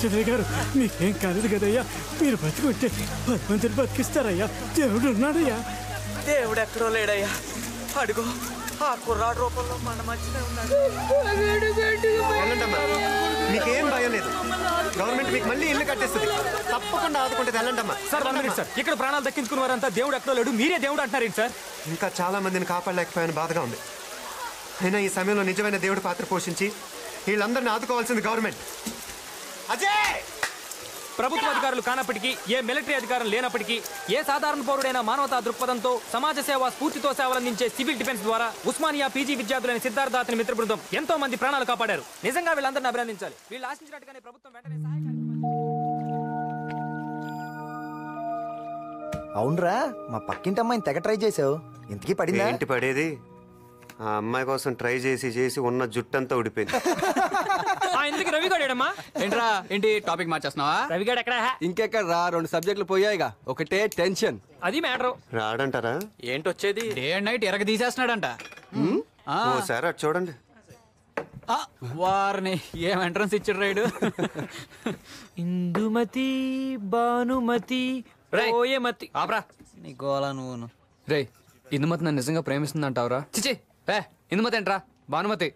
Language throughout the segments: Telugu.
రామచంద్ర గారు మీకేం కాలేదు కదయ్యా. మీరు బతుకుంటే 10 మందిని బతికిస్తారయ్యా. దేవుడు ఉన్నాడయ్యా. దేవుడు ఎక్కడో లేడయ్యా. అడుగు ఆ కుర్రాడు రూపంలో మన మధ్యనే ఉన్నాడు. మీకేం భయం లేదు. గవర్నమెంట్ మీకు మళ్ళీ ఇల్లు కట్టేస్తుంది. తప్పకుండా ఆదుకుంటే వెళ్ళండమ్మా. Sir 1 minute sir. ఇక్కడ ప్రాణాలు దక్కించుకున్న వారంతా దేవుడు ఎక్కడో లేడు, మీరే దేవుడు అంటున్నారేంటి సార్? ఇంకా చాలా మందిని కాపాడలేకపోయాను, బాధగా ఉంది. అయినా ఈ సమయంలో నిజమైన దేవుడి పాత్ర పోషించి వీళ్ళందరినీ ఆదుకోవాల్సింది గవర్నమెంట్. అజయ్! ప్రభుత్వ అధికారులు కానప్పటికీ, ఏ మిలిటరీ అధికారం లేనప్పటికీ, ఏ సాధారణ పౌరుడైన మానవతా దృక్పథంతో సమాజ సేవ స్ఫూర్తితో సేవలందించే సివిల్ డిఫెన్స్ ద్వారా ఉస్మానియా పీజీ విద్యార్థులైన సిద్ధార్థ అతని మిత్ర బృందం ఎంతో మంది ప్రాణాలు కాపాడారు. నిజంగా వీళ్ళందరినీ అభినందించాలి. వీళ్ళు ఆశించినట్టుగానే ప్రభుత్వం వెంటనే అవునరా, మా పక్కింటి అమ్మాయిని తెగ ట్రై చేసావు, ఇంతకీ పడిందా? ఏంటి పడేది? ఆ అమ్మాయి కోసం ట్రై చేసి ఉన్న జుట్టంతా ఊడిపోయింది. ఎందుకు రవిగాడేడమ్మా? ఏంట్రా, ఏంటి టాపిక్ మార్చేస్తున్నావా? రవిగాడు ఎక్కడ? ఇంకెక్కడ రా, 2 సబ్జెక్టులు పోయాయిగా, ఒకటే టెన్షన్. అది మ్యాటర్. రాడంటారా? ఏంటొచ్చేది? డే అండ్ నైట్ ఎరగ తీసేస్తున్నాడంట. ఓసారి అటు చూడండి. వారిని ఏం ఎంట్రన్స్ ఇచ్చాడు రైడు. ఇందుమతి భానుమతి ఓయమతి. ఆపరా నీ గోలా నువ్వును. రే, ఇందుమతి నన్ను నిజంగా ప్రేమిస్తుందంటావురా? చిచి, ఇందుమతి ఏంట్రా, భానుమతి.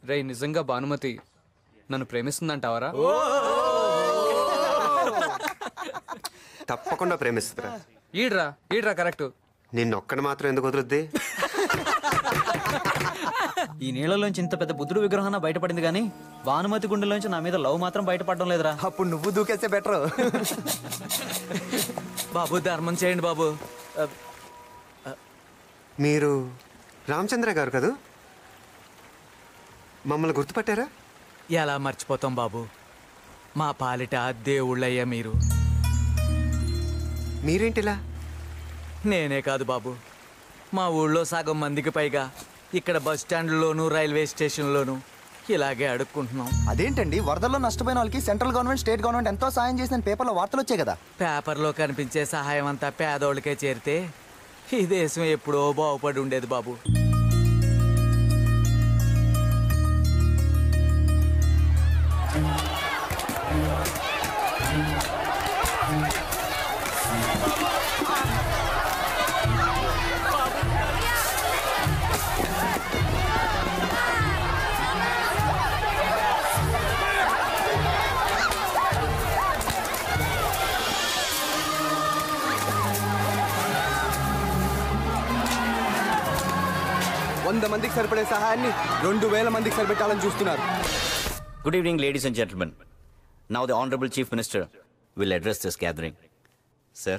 రే, నిజంగా భానుమతి నన్ను ప్రేమిస్తుందంటావరా? తప్పకుండా ప్రేమిస్తుందిరా. ఈడ్రా కరెక్ట్. నిన్నొక్కడి మాత్రం ఎందుకు వదులుద్ది? ఈ నీళ్ళలోంచి ఇంత పెద్ద బుద్ధుడు విగ్రహం బయటపడింది కానీ భానుమతి గుండెలోంచి నా మీద లవ్ మాత్రం బయటపడడం లేదురా. అప్పుడు నువ్వు దూకేస్తే బెటర్. బాబు ధర్మం చేయండి బాబు. మీరు రామచంద్ర గారు కదా? మమ్మల్ని గుర్తుపట్టారా? ఎలా మర్చిపోతాం బాబు, మా పాలిట దేవుళ్ళయ్యా మీరు. మీరేంటిలా? నేనే కాదు బాబు, మా ఊళ్ళో సగం మందికి పైగా ఇక్కడ బస్ స్టాండ్లోను రైల్వే స్టేషన్లోను ఇలాగే అడుక్కుంటున్నాం. అదేంటండి, వరదల్లో నష్టపోయిన వాళ్ళకి సెంట్రల్ గవర్నమెంట్, స్టేట్ గవర్నమెంట్ ఎంతో సాయం చేసిన పేపర్లో వార్తలు వచ్చాయి కదా. పేపర్లో కనిపించే సహాయం అంతా పేదోళ్ళకే చేరితే ఈ దేశం ఎప్పుడో బాగుపడి ఉండేది బాబు. మందికి సరిపడే సహాయాన్ని 2000 మందికి సరిపెట్టాలని చూస్తున్నారు. Good evening, ladies and gentlemen. Now the Honorable Chief Minister will address this gathering. Sir.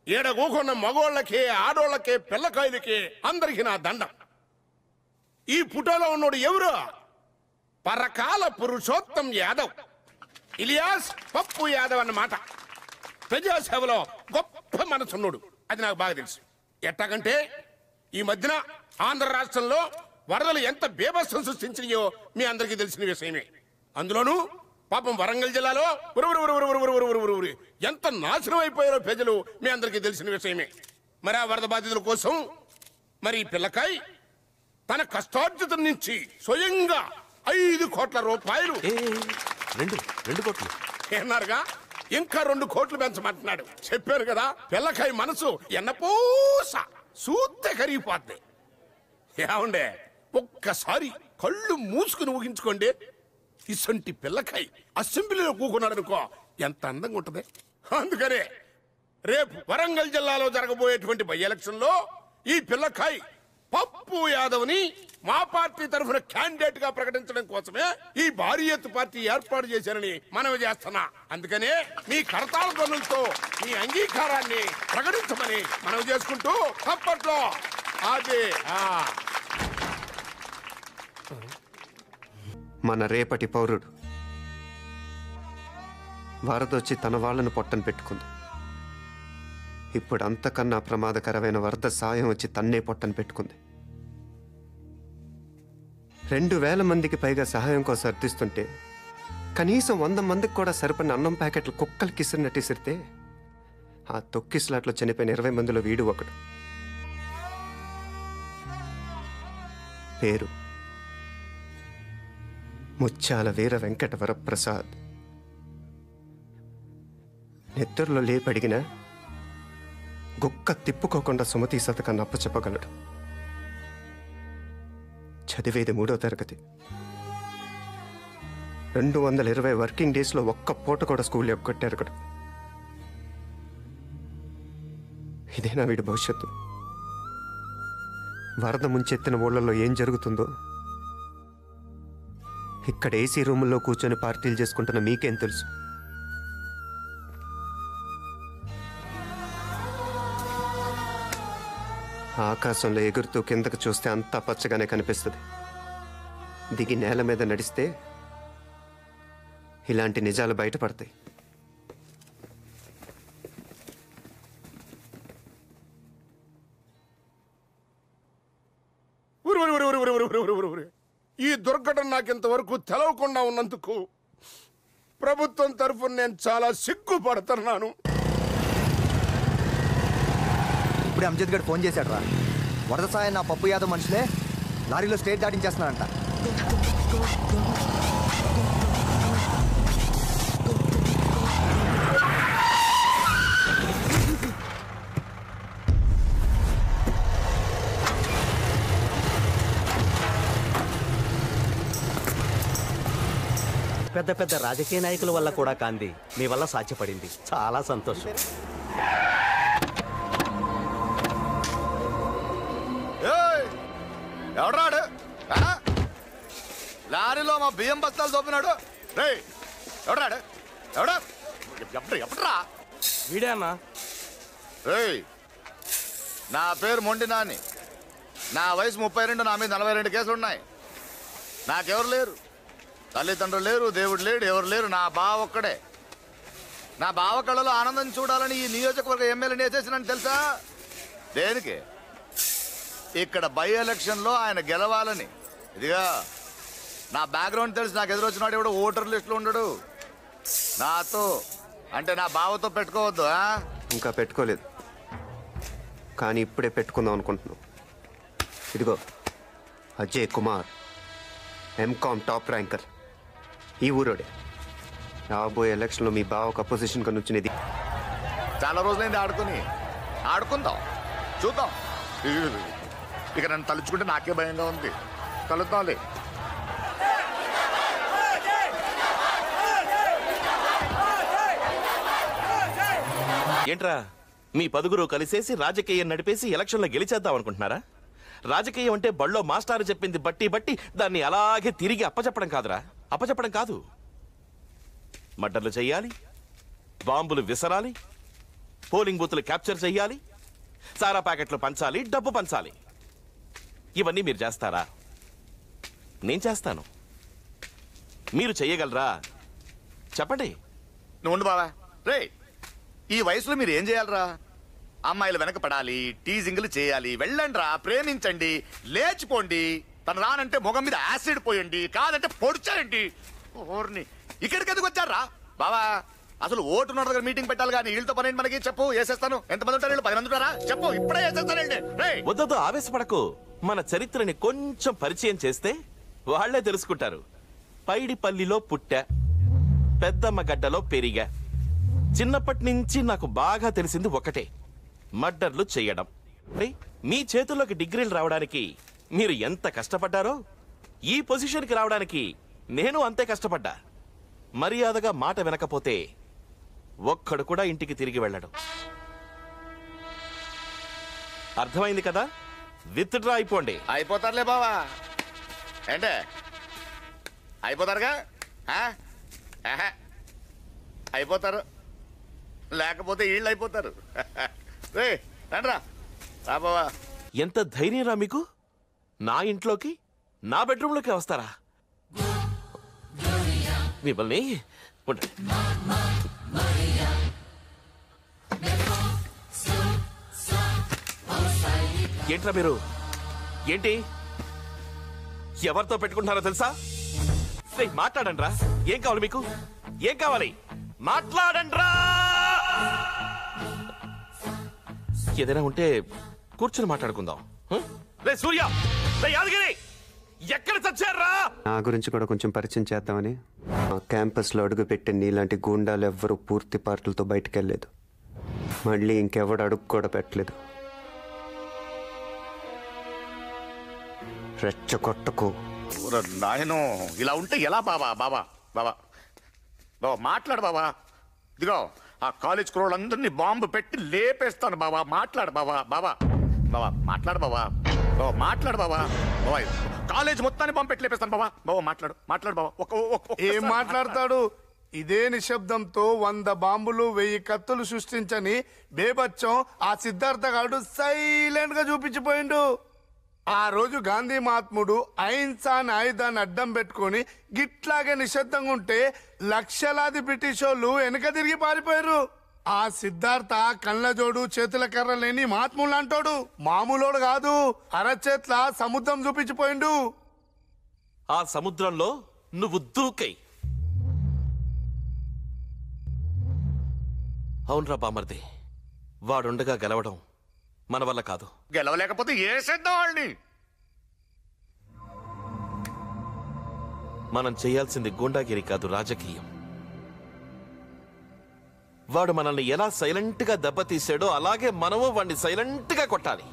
ఈడ కూకున్న మగోళ్ళకి, ఆడోళ్ళకి, పిల్లకాయలకి అందరికి నా దండం. ఈ ఫోటోలో ఉన్నోడు ఎవరు? పరకాల పురుషోత్తం యాదవ్, ఇలియాస్ పప్పు యాదవ్ అన్నమాట. ప్రజాసేవలో గొప్ప మనసున్నాడు, అది నాకు బాగా తెలుసు. ఎట్టాగంటే ఈ మధ్యన ఆంధ్ర రాష్ట్రంలో వరదలు ఎంత బీభత్సం సృష్టించినాయో మీ అందరికీ తెలిసిన విషయమే. అందులోనూ పాపం వరంగల్ జిల్లాలో ఎంత నాశనం అయిపోయారో ప్రజలు మీ అందరికీ తెలిసిన విషయమే. మరి ఆ వరద బాధితుల కోసం మరి పిల్లకాయ్ తన కష్టార్జితం నుంచి స్వయంగా 5 కోట్ల రూపాయలు, 2 కోట్లు ఏమన్నారుగా, ఇంకా 2 కోట్లు పెంచమంటున్నాడు. చెప్పారు కదా, పిల్లకాయ మనసు ఎన్నపూస సూత్తే కరిగిపోద్ది. ఏమండే, ఒక్కసారి కళ్ళు మూసుకుని ఊహించుకోండి, ఇసంటి పిల్లకాయ అసెంబ్లీలో కూకున్నాడు అనుకో, ఎంత అందంగా ఉంటది. అందుకనే రేపు వరంగల్ జిల్లాలో జరగబోయేటువంటి బై ఎలక్షన్ లో ఈ పిల్లకాయ పప్పు యాదవ్ని మా పార్టీ తరఫున క్యాండిడేట్ గా ప్రకటించడం కోసమే ఈ భారీ ఎత్తు పార్టీ ఏర్పాటు చేశారని మనవి చేస్తున్నా. అందుకనే మీ కరతాళ ధ్వనులతో మీ అంగీకారాన్ని ప్రకటించమని మనవి చేసుకుంటూ తప్పట్లో అదే మన రేపటి పౌరుడు వరదొచ్చి తన వాళ్ళను పొట్టను పెట్టుకుంది. ఇప్పుడు అంతకన్నా ప్రమాదకరమైన వరద సాయం వచ్చి తన్నే పొట్టను పెట్టుకుంది. 2000 మందికి పైగా సహాయం కోసం అర్థిస్తుంటే కనీసం 100 మందికి కూడా సరిపడిన అన్నం ప్యాకెట్లు కుక్కలకి ఇసిరినట్టు ఇసిరితే ఆ తొక్కిస్లాట్లో చనిపోయిన 20 మందిలో వీడు ఒకడు. పేరు ముత్యాల వీర వెంకట వరప్రసాద్. నిద్రలో లేపడిగిన గుక్క తిప్పుకోకుండా సుమతి శతకాన్ని అప్పచెప్పగలడు. చదివేది 3వ తరగతి. 220 వర్కింగ్ డేస్లో ఒక్క పూట కూడా స్కూల్ ఎగ్గొట్టారు కదా. ఇదేనా వీడి భవిష్యత్తు? వరద ముంచెత్తిన ఊళ్ళల్లో ఏం జరుగుతుందో ఇక్కడ ఏసీ రూముల్లో కూర్చొని పార్టీలు చేసుకుంటున్న మీకేం తెలుసు? ఆకాశంలో ఎగురుతూ కిందకు చూస్తే అంతా పచ్చగానే కనిపిస్తుంది. దిగి నేల మీద నడిస్తే ఇలాంటి నిజాలు బయటపడతాయి. ఈ దుర్ఘటన నాకింతవరకు తెలవకుండా ఉన్నందుకు ప్రభుత్వం తరఫున నేను చాలా సిగ్గుపడుతున్నాను. ఇప్పుడు అమ్జద్ గడ్ ఫోన్ చేశాడు రా. వరద సాయం నా పప్పు యాదవ్ మనుషులే లారీలో స్టేట్ దాటించేస్తున్నారంట. పెద్ద పెద్ద రాజకీయ నాయకుల వల్ల కూడా కాంది మీ వల్ల సాధ్యపడింది. చాలా సంతోషం. ఎవడాడు లారీలో మా బియ్యం బస్తాలు దోపినాడు? ఎవడాడు? ఎవడా ఎప్పుడురా వీడే అన్నా. నా పేరు మొండి నాని. నా వయసు 32, నా మీద 42 కేసులు ఉన్నాయి. నాకెవరు లేరు, తల్లిదండ్రులు లేరు, దేవుడు లేడు, ఎవరు లేరు. నా బావ ఒక్కడే. నా బావ కళ్ళలో ఆనందం చూడాలని ఈ నియోజకవర్గ ఎమ్మెల్యేని వేసేసినని తెలుసా? దేనికి? ఇక్కడ బై ఎలక్షన్లో ఆయన గెలవాలని. ఇదిగా నా బ్యాక్గ్రౌండ్ తెలిసి నాకు ఎదురొచ్చినాడు ఎవడు ఓటర్ లిస్టులో ఉండడు. నాతో అంటే నా బావతో పెట్టుకోవద్దు. ఇంకా పెట్టుకోలేదు, కానీ ఇప్పుడే పెట్టుకుందాం అనుకుంటున్నాం. ఇదిగో Ajay Kumar, MCom top ranker, ఈ ఊరోడే. రాబోయే ఎలక్షన్లో మీ బావకు అపోజిషన్గా నుంచినది. చాలా రోజులైంది ఆడుకుందాం, చూద్దాం. ఇక నన్ను తలుచుకుంటే నాకే భయంగా ఉంది. కలుద్దాంలే. ఏంట్రా మీ 10గురు కలిసేసి రాజకీయం నడిపేసి ఎలక్షన్లో గెలిచేద్దాం అనుకుంటున్నారా? రాజకీయం అంటే బళ్ళో మాస్టారు చెప్పింది బట్టి దాన్ని అలాగే తిరిగి అప్పచెప్పడం కాదురా. అప్పచెప్పడం కాదు, మర్డర్లు చెయ్యాలి, బాంబులు విసరాలి, పోలింగ్ బూత్లు క్యాప్చర్ చెయ్యాలి, సారా ప్యాకెట్లు పంచాలి, డబ్బు పంచాలి. ఇవన్నీ మీరు చేస్తారా? నేను చేస్తాను. మీరు చెయ్యగలరా? చెప్పండి. నువ్వు ఉండు బావా. రే, ఈ వయసులో మీరు ఏం చేయాలరా? అమ్మాయిలు వెనక పడాలి, టీజింగ్లు చేయాలి. వెళ్ళండి రా, ప్రేమించండి, లేచిపోండి. తను రానంటే మొగం మీద యాసిడ్ పోయండి, కాదంటే పొడిచారండి. ఓర్ని ఇక్కడికి ఎందుకు వచ్చారా బావా? అసలు ఓటున్న దగ్గర మీటింగ్ పెట్టాలి కానీ వీళ్ళతో పని మనకి చెప్పు. వేసేస్తాను. ఎంతమంది ఉంటారు? 10 మంది ఉంటారా? చెప్పు, ఇప్పుడే వేసేస్తానండి. వద్దు, ఆవేశపడకు. మన చరిత్రని కొంచెం పరిచయం చేస్తే వాళ్లే తెలుసుకుంటారు. పైడిపల్లిలో పుట్టా, పెద్దమ్మ గడ్డలో పెరిగా. చిన్నప్పటి నుంచి నాకు బాగా తెలిసింది ఒకటే, మర్డర్లు చెయ్యడం. మీ చేతుల్లోకి డిగ్రీలు రావడానికి మీరు ఎంత కష్టపడ్డారో ఈ పొజిషన్కి రావడానికి నేను అంతే కష్టపడ్డా. మర్యాదగా మాట వినకపోతే ఒక్కడు కూడా ఇంటికి తిరిగి వెళ్ళడం. అర్థమైంది కదా? విత్డ్రా అయిపోండి. అయిపోతారులే బావా. ఏంటే అయిపోతారుగా? అయిపోతారు, లేకపోతే వీళ్ళు అయిపోతారు. రే రండ్రా, రా బావా. ఎంత ధైర్యం రా మీకు? నా ఇంట్లోకి, నా బెడ్రూమ్లోకి వస్తారా? మిమ్మల్ని ఏంట్రా మీరు? ఏంటి ఎవరితో పెట్టుకుంటున్నారో తెలుసా? మాట్లాడండి రా. ఏం కావాలి మీకు? ఏం కావాలి? మాట్లాడండి రా. ఏదైనా ఉంటే కూర్చొని మాట్లాడుకుందాం. రే సూర్య, రే యాదగిరి, ఎక్కడ చచ్చారా? నా గురించి కూడా కొంచెం పరిచయం చేద్దామని ఆ క్యాంపస్లో అడుగుపెట్టే నీలాంటి గూండాలు ఎవ్వరూ పూర్తి పార్టీలతో బయటకు వెళ్ళలేదు. మళ్ళీ ఇంకెవడు అడుగు కూడా పెట్టలేదు. రెచ్చగొట్టకు. నాయను ఇలా ఉంటే ఎలా బాబా? బాబా బాబా బాబా మాట్లాడు బాబా. ఇదిగో ఆ కాలేజ్ కుర్రోళ్ళందరినీ బాంబు పెట్టి లేపేస్తాను బాబా. మాట్లాడు బాబా. బాబా బాబా మాట్లాడు బాబా. బాబా మాట్లాడు బాబా. బాబా కాలేజ్ మొత్తాన్ని బాంబు పెట్టి లేపేస్తాను బాబా. బాబా మాట్లాడు. మాట్లాడు బాబా. ఏం మాట్లాడతాడు? ఇదే నిశ్శబ్దంతో 100 బాంబులు 1000 కత్తులు సృష్టించని బేబచ్చం ఆ సిద్ధార్థ గారు సైలెంట్ గా చూపించిపోయిండు. ఆ రోజు గాంధీ మహాత్ముడు అహింస అనే ఆయుధాన్ని అడ్డం పెట్టుకుని గిట్లాగే నిశ్శబ్దంగా ఉంటే లక్షలాది బ్రిటిష్ వాళ్ళు వెనక తిరిగి పారిపోయారు. ఆ సిద్ధార్థ కళ్ళజోడు చేతుల కర్ర లేని మహాత్ములు అంటాడు. మామూలోడు కాదు, అరచేట్ల సముద్రం చూపించిపోయిండు. ఆ సముద్రంలో నువ్వు దూకై. అవునరా బామర్ది, వాడుండగా గెలవడం మన వల్ల కాదు. గెలవలేకపోతే ఏసేద్దాం వాళ్ళని. మనం చేయాల్సింది గూండాగిరి కాదు, రాజకీయం. వాడు మనల్ని ఎలా సైలెంట్ గా దెబ్బతీసాడో అలాగే మనము వాడిని సైలెంట్ గా కొట్టాలి.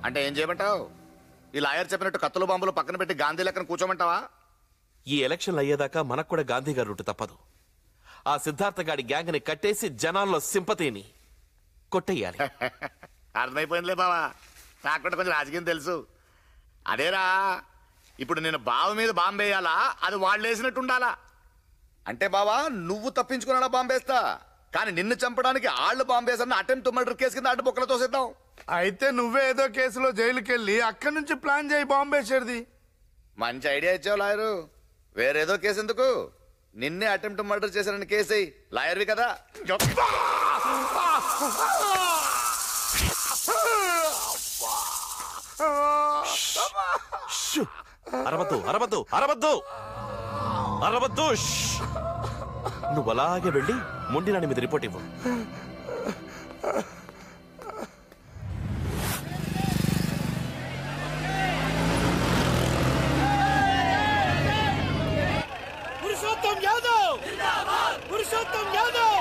అంటే ఏం చేయమంటావు? ఈ లాయర్ చెప్పినట్టు కత్తులు బాంబులు పక్కన పెట్టి గాంధీ లెక్కన కూర్చోమంటావా? ఈ ఎలక్షన్లు అయ్యేదాకా మనకు కూడా గాంధీ గారి రూటు తప్పదు. ఆ సిద్ధార్థ గాడి గ్యాంగ్ ని కట్టేసి జనాల్లో సింపతిని కొట్టేయాలి. అర్థమైపోయిందిలే బావా, నాకు కూడా కొంచెం రాజకీయం తెలుసు. అదేరా, ఇప్పుడు నేను బావ మీద బాంబేయాలా, అది వాళ్ళు వేసినట్టు ఉండాలా? అంటే బావా నువ్వు తప్పించుకున్నా బాంబేస్తా, కానీ నిన్ను చంపడానికి ఆళ్ళు బాంబేసన్న అటెంప్ట్ మర్డర్ కేసు కింద అడ్డు బొక్కలతో సిద్ధం. అయితే నువ్వే ఏదో కేసులో జైలుకి వెళ్ళి అక్కడి నుంచి ప్లాన్ చేయి బాంబేసేది. మంచి ఐడియా ఇచ్చావు లాయరు. వేరేదో కేసు ఎందుకు, నిన్నే అటెంప్ట్ మర్డర్ చేశారని కేసు లాయర్వి కదా. అరవద్దు అరవద్దు అరవద్దు అరవద్దు. నువ్వు అలాగే వెళ్ళి మొండినాని మీద రిపోర్ట్ ఇవ్వు. పురుషోత్తం యాదవ్, పురుషోత్తం యాదవ్.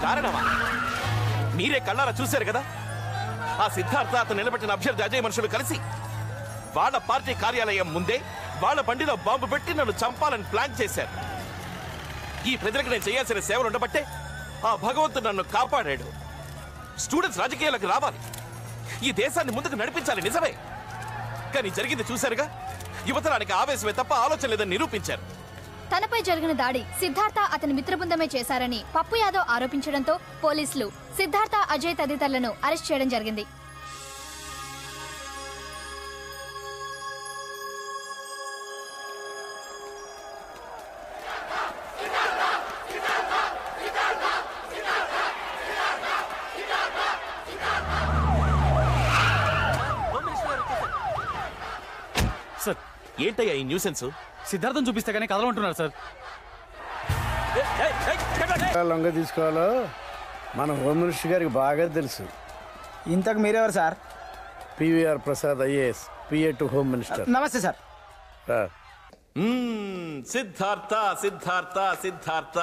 కారణమా? మీరే కళ్ళారా చూశారు కదా, ఆ సిద్ధార్థ అతను నిలబెట్టిన అభ్యర్థి అజయ్ మనుషులు కలిసి వాళ్ళ పార్టీ కార్యాలయం ముందే వాళ్ళ బండిలో బాంబు పెట్టి నన్ను చంపాలని ప్లాన్ చేశారు. ఈ ప్రజలకు నేను చేయాల్సిన సేవలు ఉండబట్టే ఆ భగవంతుడు నన్ను కాపాడాడు. స్టూడెంట్స్ రాజకీయాలకు రావాలి, ఈ దేశాన్ని ముందుకు నడిపించాలి, నిజమే. కానీ జరిగింది చూశారుగా, యువతరానికి ఆవేశమే తప్ప ఆలోచన లేదని నిరూపించారు. తనపై జరిగిన దాడి సిద్ధార్థ అతని మిత్రబృందమే చేశారని పప్పు యాదవ్ ఆరోపించడంతో పోలీసులు సిద్ధార్థ, అజయ్ తదితరులను అరెస్ట్ చేయడం జరిగింది. సార్ ఏంటయ్యా ఈ న్యూసెన్స్? సిద్ధార్థం చూపిస్తే కానీ కదలంటున్నారు సార్. లొంగ తీసుకోవాలో మన హోమ్ మినిస్టర్ గారికి బాగా తెలుసు. ఇంతకు మీరెవరు sir? PVR Prasad IAS, PA to home minister. నమస్తే సార్. సిద్ధార్థ సిద్ధార్థ సిద్ధార్థ,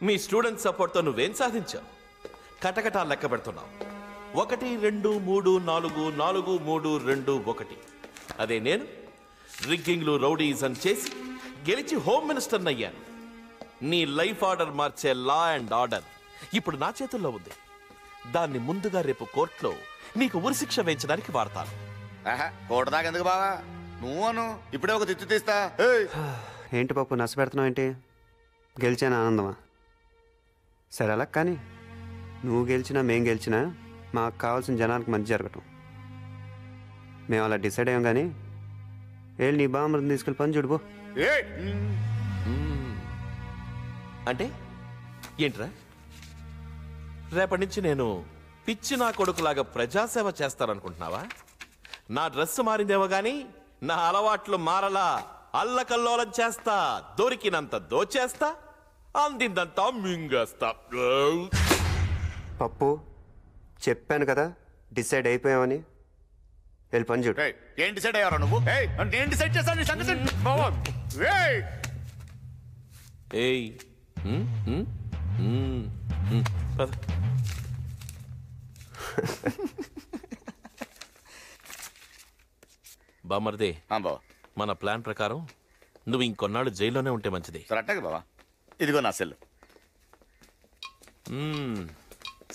మీ స్టూడెంట్ సపోర్ట్తో నువ్వేం సాధించావు? కటకటా లెక్క పెడుతున్నావు. 1 2 3 4 4 3 2 1. అదే నేను రిగ్గింగ్లు రౌడీజం చేసి గెలిచి హోమ్ మినిస్టర్ అయ్యాను. నీ లైఫ్ ఆర్డర్ మార్చే లా అండ్ ఆర్డర్ ఇప్పుడు నా చేతుల్లో ఉంది. దాన్ని ముందుగా రేపు కోర్టులో నీకు ఉరిశిక్ష వేయించడానికి వాడతాను. కోర్టు దాకా ఎందుకు బావా, నువ్వు అను, ఇప్పుడే ఒక తిట్టు తీస్తా. ఏంటి పప్పు నష్టపెడుతున్నావు ఏంటి? గెలిచాను ఆనందమా? సరే అలా కానీ నువ్వు గెలిచినా మేం గెలిచినా మాకు కావాల్సిన జనానికి మంచి జరగటం. మేము అలా డిసైడ్ అయ్యాం కానీ వెళ్ళి నీ బామ్మని తీసుకెళ్ళి పని చూడుకో. అంటే ఏంట్రా, రేపటి నుంచి నేను పిచ్చి నా కొడుకులాగా ప్రజాసేవ చేస్తారనుకుంటున్నావా? నా డ్రెస్ మారిందేమో గాని నా అలవాట్లు మారలా. అల్లకల్లోలం చేస్తా, దొరికినంత దోచేస్తా, అందిందంతా మింగేస్తా. పప్పు చెప్పాను కదా డిసైడ్ అయిపోయామని. వెళ్ళి పని చూడు. ఏం డిసైడ్ అయ్యారా నువ్వు? నేను డిసైడ్ చేశాను. ఏయ్ పద. బామర్దే, మన ప్లాన్ ప్రకారం నువ్వు ఇంకొన్నాళ్ళు జైల్లోనే ఉంటే మంచిది. సరే అట్టాగే బావా. ఇదిగో నా సెల్.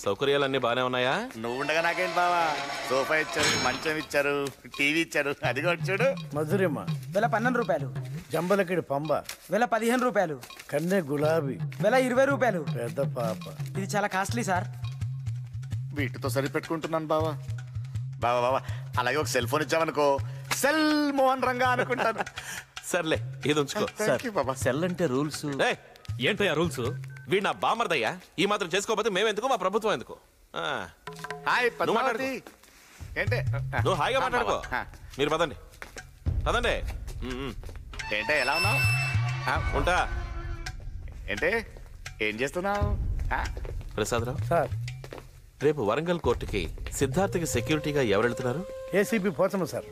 సౌకర్యాలన్నీ బానే ఉన్నాయా? నువ్వు ఉండగా నాకేంటి బావా, సోఫా ఇచ్చారు, మంచం ఇచ్చారు, టీవీ ఇచ్చారు. అదిగో చూడు. మధురిమ ₹1,012. జంబలకిడి పంబ ₹15. కన్నె గులాబీ ₹20. పెద్ద పాప. ఇది చాలా కాస్ట్లీ సార్. వీటితో సరిపెట్టుకుంటున్నాను బావా. బావా బావా అలాగే ఒక సెల్ ఫోన్ ఇచ్చావనుకో, సెల్ మోహన్ రంగా అనుకుంటాను. సర్లే, ఇది ఉంచుకో. సెల్ అంటే రూల్స్ ఏంటయ్యా రూల్స్? వీడు నా బామర్దయ్యా. ఈ మాత్రం చేసుకోకపోతే మేమెందుకు, మా ప్రభుత్వం ఎందుకు? హాయ్ పద్మావతి. ఏంటే నువ్వు హాయిగా మాట్లాడుకో. మీరు పదండి పదండి. ఏంటే ఎలా ఉన్నావు? ఉంటా. ఏంటే ఏం చేస్తున్నావు? ప్రసాదరావు సార్, రేపు వరంగల్ కోర్టుకి సిద్ధార్థకి సెక్యూరిటీగా ఎవరు వెళ్తున్నారు? ACP Pochamma sir.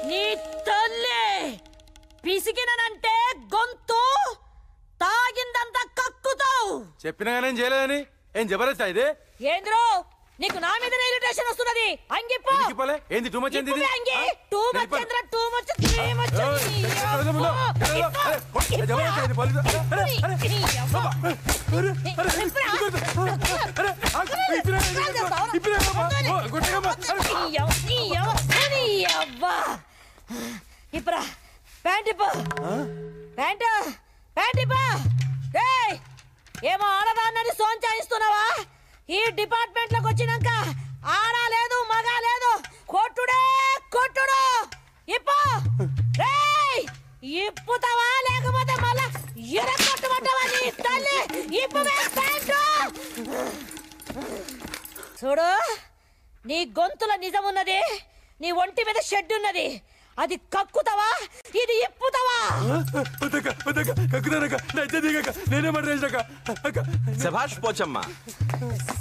నీ తల్లి పిసికినంటే గొంతు తాగిందంతా కక్కుతావు. చెప్పినా నేను చేయలేదని ఏం జబర్దస్త్ ఇది? ఏంద్రో నీకు నా మీద ఇరిటేషన్ వస్తున్నది. అంగిపో. ఏంది టూ మచ్? ఏంది ఇది? అంగి టూ మచ్ చంద్ర, టూ మచ్, త్రీ మచ్. ఇప్పుడా ప్యాంట్ ఇప్పు. ప్యాంట్ ప్యాంట్ ఇప్పు. ఏమో ఆడదాన్నది సోంచాయిస్తున్నావా? ఈ డిపార్ట్మెంట్ లోకి వచ్చినాక ఆడా లేదు మగా లేదు, కొట్టుడే కొట్టుడు. ఇప్పు. ఇప్పుతావా లేకపోతే మళ్ళా ఎరగొట్టమంటావా? నీ తల్లి ఇప్పు ప్యాంటు. చూడు, నీ గొంతుల నిజం ఉన్నది, నీ ఒంటి మీద షెడ్ ఉన్నది. అది కక్కుతావా, ఇది ఇప్పుతావా? శభాష్ పోచమ్మ.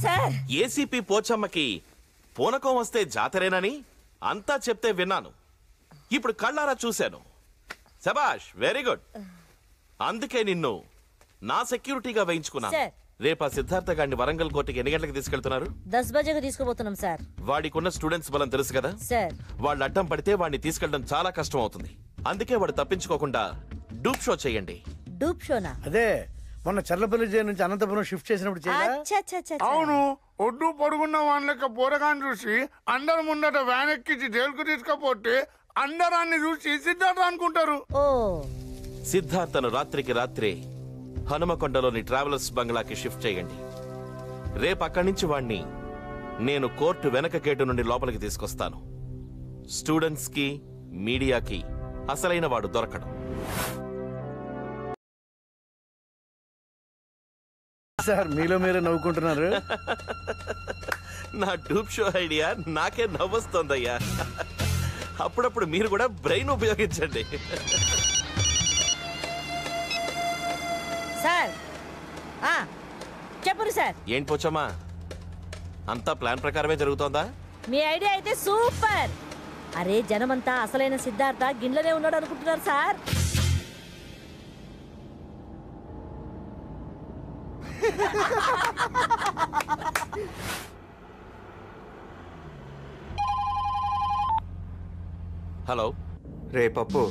సార్, ఏసీపీ పోచమ్మకి పూనకం వస్తే జాతరేనని అంతా చెప్తే విన్నాను. ఇప్పుడు కళ్ళారా చూశాను. శభాష్, వెరీ గుడ్. అందుకే నిన్ను నా సెక్యూరిటీగా వేయించుకున్నాను. సార్. రేపా సిద్ధార్థ గారిని వరంగల్ కోర్టుకి ఎన్ని గంటలకు తీసుకెళ్తున్నారు? 10 బజేకి తీసుకుపోతున్నాం సార్. వాడికున్న స్టూడెంట్స్ బలం తెలుసు కదా సార్. వాళ్ళు అడ్డం పడితే వాడిని తీసుకెళ్ళడం చాలా కష్టం అవుతుంది. అందుకే వాడు తప్పించుకోకుండా డూప్ షో చేయండి. డూప్ షోనా? అదే మొన్న చర్లపల్లి జైలు నుంచి అనంతపురం షిఫ్ట్ చేసినప్పుడు చేయరా? అవును, ఒడ్డు పొడుగున్న వాళ్ళకి పోరగాన్ని చూసి అందరు ముందట వ్యాన్ ఎక్కించి జైలుకు తీసుకపోతే అందరాన్ని చూసి సిద్ధార్థ అనుకుంటారు. సిద్ధార్థను రాత్రికి రాత్రే హనుమకొండలోని ట్రావెలర్స్ బంగ్లాకి షిఫ్ట్ చేయండి. రేపు అక్కడి నుంచి వాణ్ణి నేను కోర్టు వెనక గేటు నుండి లోపలికి తీసుకొస్తాను. స్టూడెంట్స్ కి మీడియాకి అసలైన వాడు దొరకడం. సార్, మీలో మీరే నవ్వుకుంటున్నారు. నా డూప్ షో ఐడియా నాకే నవ్వొస్తోందయ్యా. అప్పుడప్పుడు మీరు కూడా బ్రెయిన్ ఉపయోగించండి. సార్ చెప్పరు సార్. ఏంటి పోచమ్మా, అంతా ప్లాన్ ప్రకారమే జరుగుతోందా? మీ ఐడియా అయితే సూపర్. అరే, జనమంతా అసలైన సిద్ధార్థ గిన్నెలనే ఉన్నాడు అనుకుంటున్నారు సార్. హలో. రే పప్పు,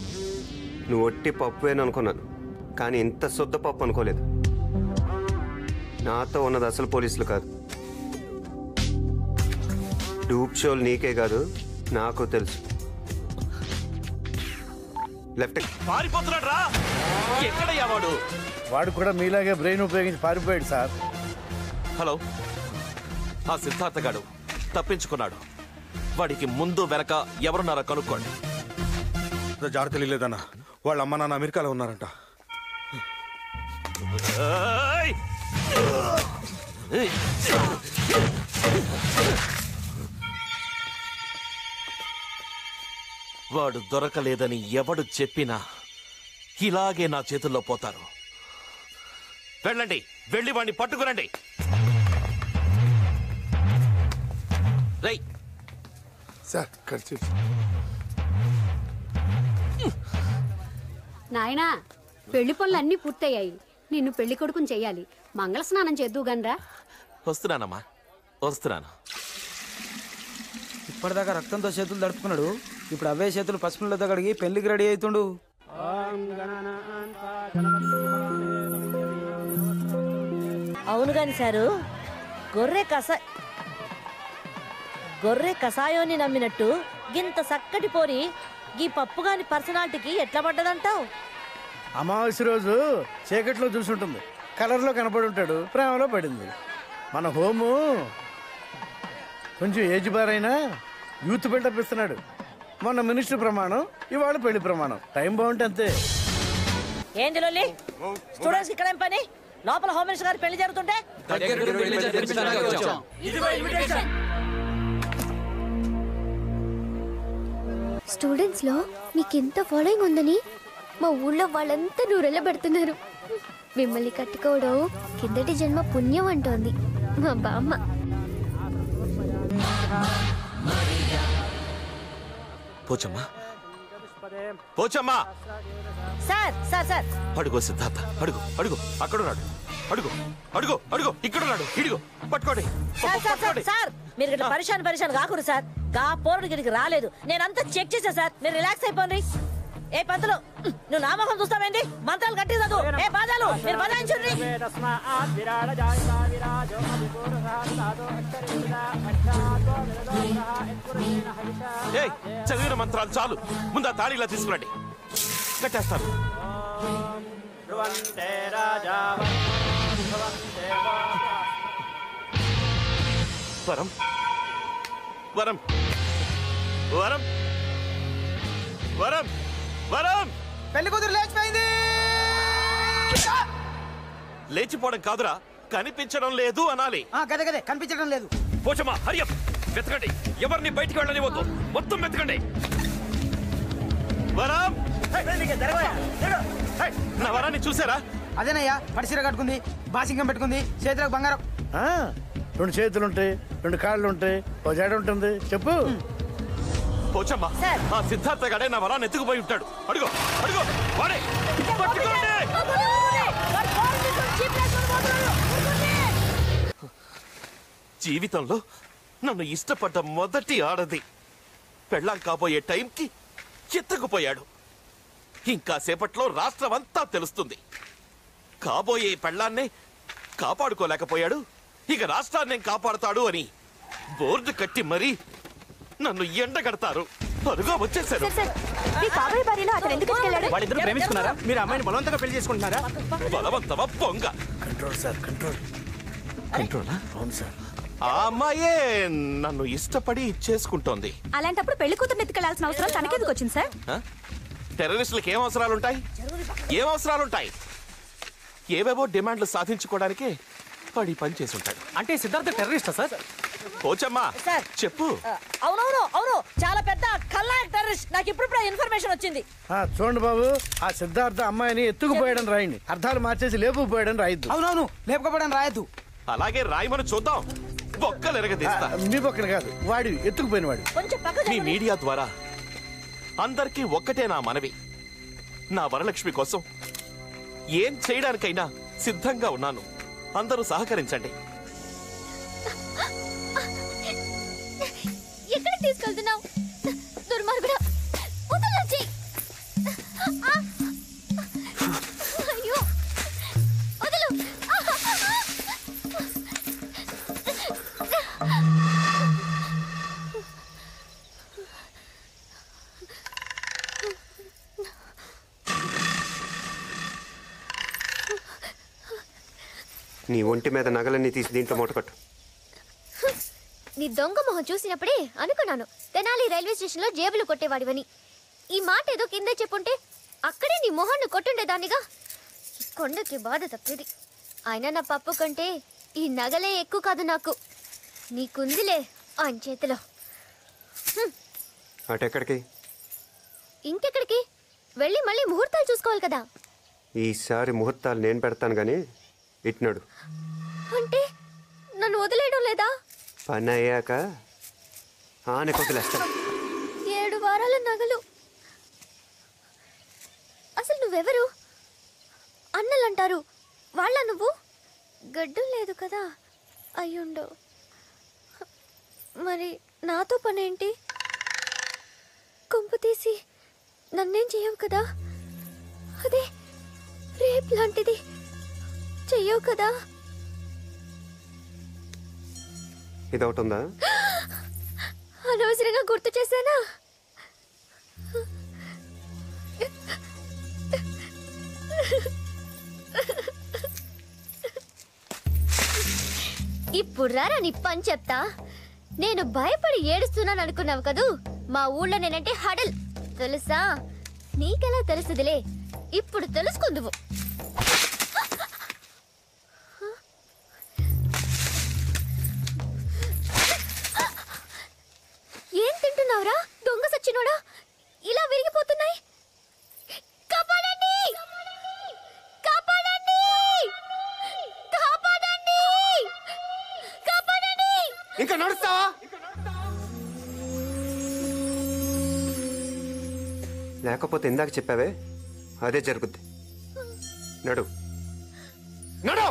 నువ్వు ఒట్టి పప్పువేననుకున్నాను, కానీ ఇంత శుద్ధ పప్పు అనుకోలేదు. నాతో ఉన్నది అసలు పోలీసులు కాదు. డూప్ షోలు నీకే కాదు, నాకు తెలుసు. లెఫ్ట్. పారిపోతున్నాడు రా. ఎక్కడయ్యా వాడు? వాడు కూడా మీలాగే బ్రెయిన్ ఉపయోగించి పారిపోయాడు సార్. హలో, ఆ సిద్ధార్థ గాడు తప్పించుకున్నాడు. వాడికి ముందు వెనక ఎవరున్నారో కనుక్కోండి. జాడ తెలియలేదన్నా, వాళ్ళ అమ్మ నాన్న అమెరికాలో ఉన్నారంట. వాడు దొరకలేదని ఎవడు చెప్పినా ఇలాగే నా చేతుల్లో పోతారు. వెళ్ళండి, వెళ్ళి వాడిని పట్టుకురండి. రై సార్ ఖర్చు నాయనా, పెళ్లి పనులు అన్నీ పూర్తయ్యాయి. నిన్ను పెళ్లి కొడుకుని చెయ్యాలి. మంగళ స్నానం చేద్దు గనరా. వస్తున్నానమ్మా, వస్తున్నాను. ఇప్పటిదాకా రక్తంతో చేతులు దడుపుకున్నాడు. ఇప్పుడు అవే చేతులు పసుపులతో కడిగి పెళ్లికి రెడీ అవుతుండు. అవును గాని సారు, గొర్రె కషాయోని నమ్మినట్టు గింత చక్కటి పోరి గీ పప్పు గాని పర్సనాలిటీకి ఎట్లా పడ్డదంటావు? అమావాస్య రోజు చీకట్లో చూసుంటుంది, కలర్లో కనపడి ఉంటాడు, ప్రేమలో పడింది. మన హోము కొంచెం ఏజ్ బార్ అయినా యూత్ బిల్డప్ ఇస్తున్నాడు. మొన్న మినిస్టర్ ప్రమాణం, ఇవాళ పెళ్లి ప్రమాణం. టైం బాగుంటే అంతే. ఏంది లొల్లి? స్టూడెంట్స్ ఇక్కడ ఏం పని? లోపల హోమ్ మినిస్టర్ గారి పెళ్లి జరుగుతుంటే స్టూడెంట్స్ లో మీకెంత ఫాలోయింగ్ ఉందని మా ఊళ్ళో వాళ్ళంతా నూరెళ్ళ పెడుతున్నారు. మిమ్మల్ని కట్టుకోవడం కిందటి జన్మ పుణ్యం అంటోంది మా బామ్మ. Pochamma, Pochamma. Sir sir sir అడుగు సిద్ధార్థ, అడుగు అడుగు, అక్కడున్నాడు. అడుగు అడుగు అడుగు, ఇక్కడున్నాడు. ఇడుగు, పట్టుకోండి. సార్ సార్ సార్ సార్ మీరు ఇట్లా పరిశాన్ కాకూరు సార్. గా పోరుడు గిరికి రాలేదు, నేనంతా చెక్ చేశా సార్. మీరు రిలాక్స్ అయిపోండి. ఏ పంతులు, నువ్వు నా మొహం చూస్తావేంటి? మంత్రాలు కట్టి చదువు. ఏ బాధాలు మీరు బదాయించుండ్రి. చదివిన మంత్రాలు చాలు, ముందు ఆ తాళిలా తీసుకురండి, కట్టేస్తాను. వరం వరం వరం వరం వరం. పెళ్లి కూతురు లేచిపోయింది. లేచిపోవడం కాదురా, కనిపించడం లేదు అనాలి. గదే కనిపించడం లేదు. పోచమ్మా, హరియప్, వెతకండి. ఎవరిని బయటికి వెళ్ళనివ్వద్దు, మొత్తం వెతకండి. వరం, నా వరాన్ని చూసారా? అదేనయ్యా, పడిసీర కట్టుకుంది, బాసింగం పెట్టుకుంది, చేతిలోకి బంగారం. 2 చేతులుంటాయి, 2 కాళ్ళుంటాయి, ఓ జడ ఉంటుంది. చెప్పు. పోచమ్మా, ఆ సిద్ధార్థ గడే నా వరాన్ని ఎత్తుకుపోయి ఉంటాడు. అడుగు అడుగు, వాడే పట్టుకోండి. జీవితంలో నన్ను ఇష్టపడ్డ మొదటి ఆడది పెళ్ళాం కాబోయే టైంకి ఎత్తుకుపోయాడు. ఇంకా సేపట్లో రాష్ట్రం అంతా తెలుస్తుంది. కాబోయే పెళ్ళాన్నే కాపాడుకోలేకపోయాడు, ఇక రాష్ట్రాన్ని కాపాడుతాడు అని బోర్డు కట్టి మరీ నన్ను ఎండగడతారు. త్వరగా వచ్చేసారు. వాళ్ళిద్దరు ప్రేమించుకున్నారా? మీరు అమ్మాయిని బలవంతంగా పెళ్లి చేసుకుంటున్నారా? బలవంతమా పొంగ? Control sir, control. కంట్రోలా? అవును సార్. ఆ అమ్మాయే నన్ను ఇష్టపడి చేసుకుంటోంది. అలాంటప్పుడు పెళ్లి కూతురు ఎత్తుకెళ్లాల్సిన అవసరం తనకెందుకు వచ్చింది సార్? టెర్రరిస్టులకు ఏం అవసరాలుంటాయి? ఏం అవసరాలుంటాయి? ఏవేవో డిమాండ్లు సాధించుకోవడానికే వాడి పని చేసి ఉంటాడు. అంటే సిద్ధార్థ టెర్రరిస్టా సార్? పోచమ్మా చెప్పు. అవును, చాలా పెద్ద ఖల్నాయక్ టెర్రరిస్ట్. నాకు ఇప్పుడు ఇన్ఫర్మేషన్ వచ్చింది. చూడండి బాబు, ఆ సిద్ధార్థ అమ్మాయిని ఎత్తుకుపోయాడని రాయండి, అర్థాలు మార్చేసి లేపుకుపోయాడని రాయద్దు. అవునవును, లేపుకుపోయాడని రాయద్దు. అలాగే రాయమని చూద్దాం. బొక్కలు ఎరగదీస్తా. మీ బొక్కలు కాదు, వాడి ఎత్తుకుపోయిన వాడు. మీ మీడియా ద్వారా అందరికీ ఒక్కటే నా మనవి, నా వరలక్ష్మి కోసం ఏం చేయడానికైనా సిద్ధంగా ఉన్నాను. అందరూ సహకరించండి. ఎక్కడికి తీసుకెళ్తున్నావు దుర్మార్గుడా? వదలొచ్చి. అయ్యో వదలు. నీ ఒంటి మీద నగలన్నీ తీసి దీంట్లో మూటకట్టు. నీ దొంగ మొహం చూసినప్పుడే అనుకున్నాను తెనాలి రైల్వే స్టేషన్లో జేబులు కొట్టేవాడివని. ఈ మాట ఏదో కిందే చెప్పుంటే అక్కడే నీ మొహాన్ని కొట్టుండేదానిగా. కొండకి బాధ తప్పేది. అయినా నా పప్పు కంటే ఈ నగలే ఎక్కువ కాదు నాకు. నీకుందిలే ఆయన చేతిలో. అటెక్కడికి? ఇంకెక్కడికి వెళ్ళి మళ్ళీ ముహూర్తాలు చూసుకోవాలి కదా. ఈసారి ముహూర్తాలు నేను పెడతాను కానీ ఇట్నాడు. అంటే నన్ను వదిలేయడం లేదా? పని అయ్యాక ఆనకు వదిలేస్తాను. 7 వారాల నగలు. అసలు నువ్వెవరు? అన్నలంటారు వాళ్ళ నువ్వు? గడ్డం లేదు కదా. అయ్యుండు. మరి నాతో పనేంటి? కొంపు తీసి నన్నేం చెయ్యవు కదా. అదే రేప్ లాంటిది చెయ్యవు కదా. ఇదొకటి ఉందా? అనవసరంగా గుర్తు చేశానా? ఇప్పుడు రారా నీ పని చెప్తా. నేను భయపడి ఏడుస్తున్నాను అనుకున్నావు కదూ. మా ఊళ్ళో నేనంటే హడల్ తెలుసా? నీకెలా తెలుసుదిలే, ఇప్పుడు తెలుసుకుందువు. ఏం తింటున్నావురా దొంగ సచ్చినోడా? ఇలా విరిగిపోతున్నాయి. కాపాడండి! కాపాడండి! కాపాడండి! కాపాడండి! ఇంకా నడుస్తావా? లేకపోతే ఇందాక చెప్పావే అదే జరుగుద్ది. నడు నడు.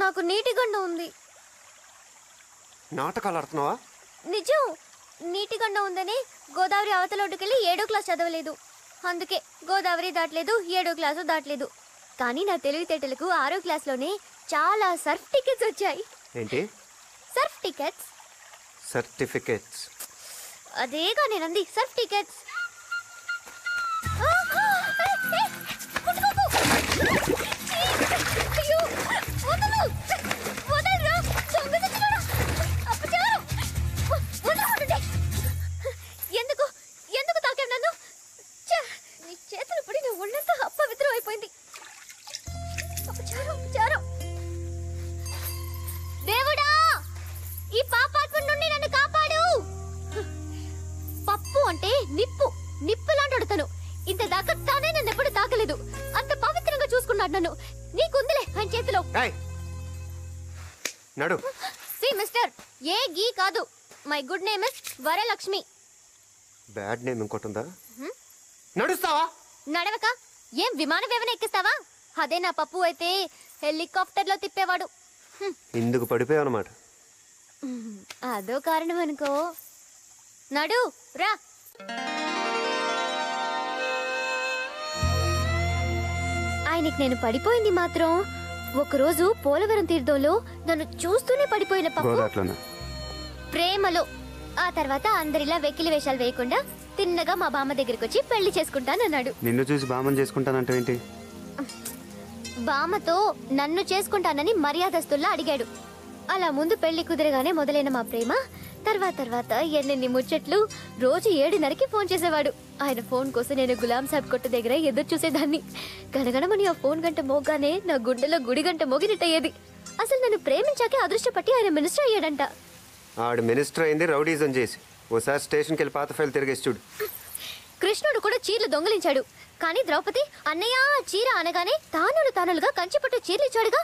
నాకు నీటి గండ ఉంది. నాటకాలు ఆడుతున్నావా? నిజం. నీటి గండ ఉందని గోదావరి అవతలొడ్డుకెళ్ళి 7వ క్లాస్ చదవలేదు. అందుకే గోదావరి దాటలేదు, 7వ క్లాసు దాటలేదు. కానీ నా తెలివితేటలకు 6వ క్లాస్లోనే చాలా సర్ఫ్ టికెట్స్ వచ్చాయి. ఏంటి? Surf tickets. సర్టిఫికేట్స్. అదేగా నేనంది, సర్ఫ్ టికెట్స్. ఎందుకు ఎందుకు తాకావు నన్ను? నీ చేతులు పడి నా ఒళ్ళంతా అపవిత్రం అయిపోయింది. దేవుడా, ఈ పాపాత్మ నుండి నన్ను కాపాడు. పప్పు అంటే నిప్పు, నిప్పు లాంటి అడుగుతాను. ఇంత దాకా తానే నన్ను ఎప్పుడు తాకలేదు. అంత పవిత్రంగా చూసుకున్నాడు నన్ను. నీకుందిలే ఆయన చేతిలో. నడు. సి మిస్టర్, ఏ గీ కాదు. My good name is Varalakshmi. Bad name ఇంకోటి ఉందా? నడుస్తావా? నడవక ఏం విమానం ఏమైనా ఎక్కిస్తావా? అదే నా పప్పు అయితే హెలికాప్టర్ లో తిప్పేవాడు. ఇందుకు పడిపోయావు అన్నమాట. అదో కారణం అనుకో. నడు రా. ఆయనకి నేను పడిపోయింది మాత్రం ఒకరోజు పోలవరం తీర్థంలో నన్ను చూస్తూనే పడిపోయిన పప్పు ప్రేమలో. ఆ తర్వాత అందరిలా వెకిలి వేషాలు వేయకుండా తిన్నగా మా బామ్మ దగ్గరికి వచ్చి పెళ్లి చేసుకుంటానన్నాడు. నిన్ను చూసి బామ్మని చేసుకుంటానంటే ఏంటి? బామ్మతో నన్ను చేసుకుంటానని మర్యాదస్తుల్లా అడిగాడు. అలా ముందు పెళ్లి కుదిరగానే మొదలైన మా ప్రేమ తర్వాత ఎన్నెన్ని ముచ్చట్లు. రోజు 7:30కి ఫోన్ చేసేవాడు. ఆయన ఫోన్ కోసం నేను గులాం సాబ్ కొట్టు దగ్గర ఎదురు చూసేదాన్ని. గణగణమని ఆ ఫోన్ గంట మోగానే నా గుండెలో గుడి గంట మోగినట్టయ్యేది. అసలు నన్ను ప్రేమించాకే అదృష్టపట్టి ఆయన మినిస్టర్ అయ్యాడంట. ఆడు మినిస్టర్ అయింది రౌడీజం చేసి. ఓసారి స్టేషన్కి వెళ్ళి పాత ఫైల్ తిరిగేసి చూడు. కృష్ణుడు కూడా చీరలు దొంగలించాడు. కానీ ద్రౌపది అన్నయ్య చీర అనగానే తానులుగా కంచిపట్టు చీరలిచ్చాడుగా.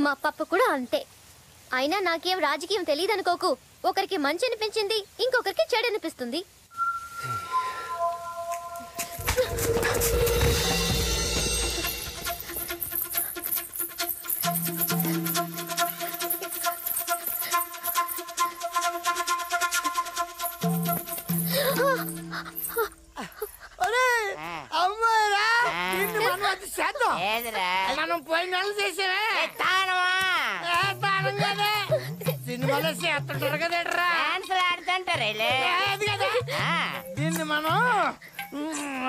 మా పప్పు కూడా అంతే. అయినా నాకేం రాజకీయం తెలియదనుకోకు. ఒకరికి మంచి అనిపించింది, ఇంకొకరికి చెడు అనిపిస్తుంది. మనం పోయిన నెలలు చేసేవే సినిమాలో చేస్తుంటారు కదరా, దీన్ని మనం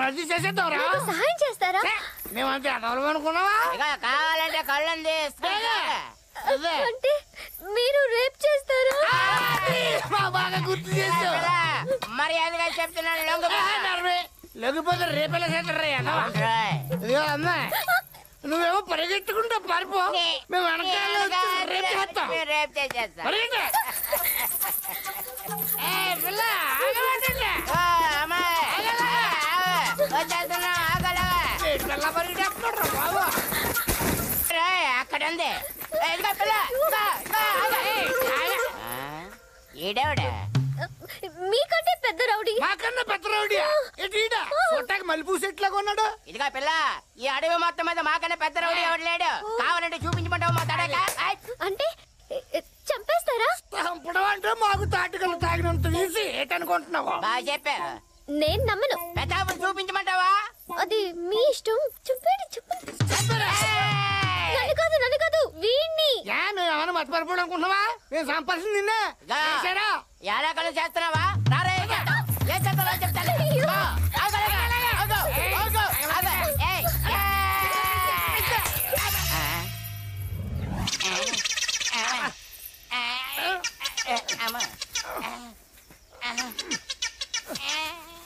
అది చేసేద్దాం. సహాయం చేస్తారా? మేమంతే అడవలం అనుకున్నావా? కావాలంటే కళ్ళని అంటే మీరు రేప్ చేస్తారా? బాగా గుర్తు చేసావు. మరి అందుకని చెప్తున్నాను లేకపోతే రేపెలా చేస్తారా? ఇదిగో అమ్మా, నువ్వేమో పరిగెత్తుకుంటా పారిపో, మేము వెనకాల రేపు చేస్తాం. అక్కడ ఉంది ఈడేవిడ మీకంటే పెద్ద రౌడీ. మాకన్నా పెద్ద రౌడీ చూడటానికి మల్లెపూ సెట్లాగా ఉన్నాడు. ఇదిగా పిల్ల, ఈ అడవి మొత్తం మీద మాకన్నా పెద్ద రౌడీ ఎవడు లేడు. కావాలంటే చూపించమంటావు మా తడక. అంటే చంపేస్తారా? చంపడం అంటే మాకు తాటికలు తాగినంత ఈజీ ఏంటనుకుంటున్నావా? బాగా చెప్పా. నేను నమ్మను. పెద్ద చూపించమంటావా? అది మీ ఇష్టం. చెప్పండి చెప్పండి. నన్ను కాదు వీణ్ణి. ఏమైనా మర్చిపోవడం అనుకుంటున్నావా? నేను సంపాదించింది నిన్నే. ఎలా కలు చేస్తున్నావా? రారా ఏం చేస్తావా చెప్తాను.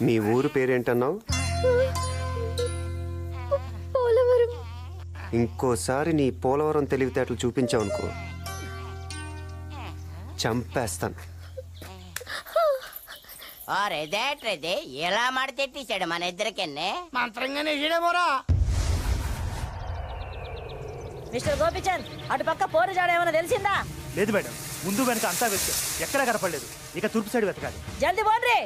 మీ ఊరు పేరేంటన్నావు? పోలవరం. ఇంకోసారి నీ పోలవరం తెలివితేటలు చూపించావు అనుకో, చంపేస్తాను. రేదే ఎలా మాట తెట్టిసాడు మన ఇద్దరికెన్నే. మంత్రంగానే ఇడేమోరా. మిస్టర్ గోపిచంద్, అటు పక్క పోరు జాడ ఏమైనా తెలిసిందా? లేదు మేడం, ముందు వెనక అంతా వెతికా, ఎక్కడా కనపడలేదు. ఇక తూర్పు సైడ్ వెతకాలి. జల్దీ పోండి.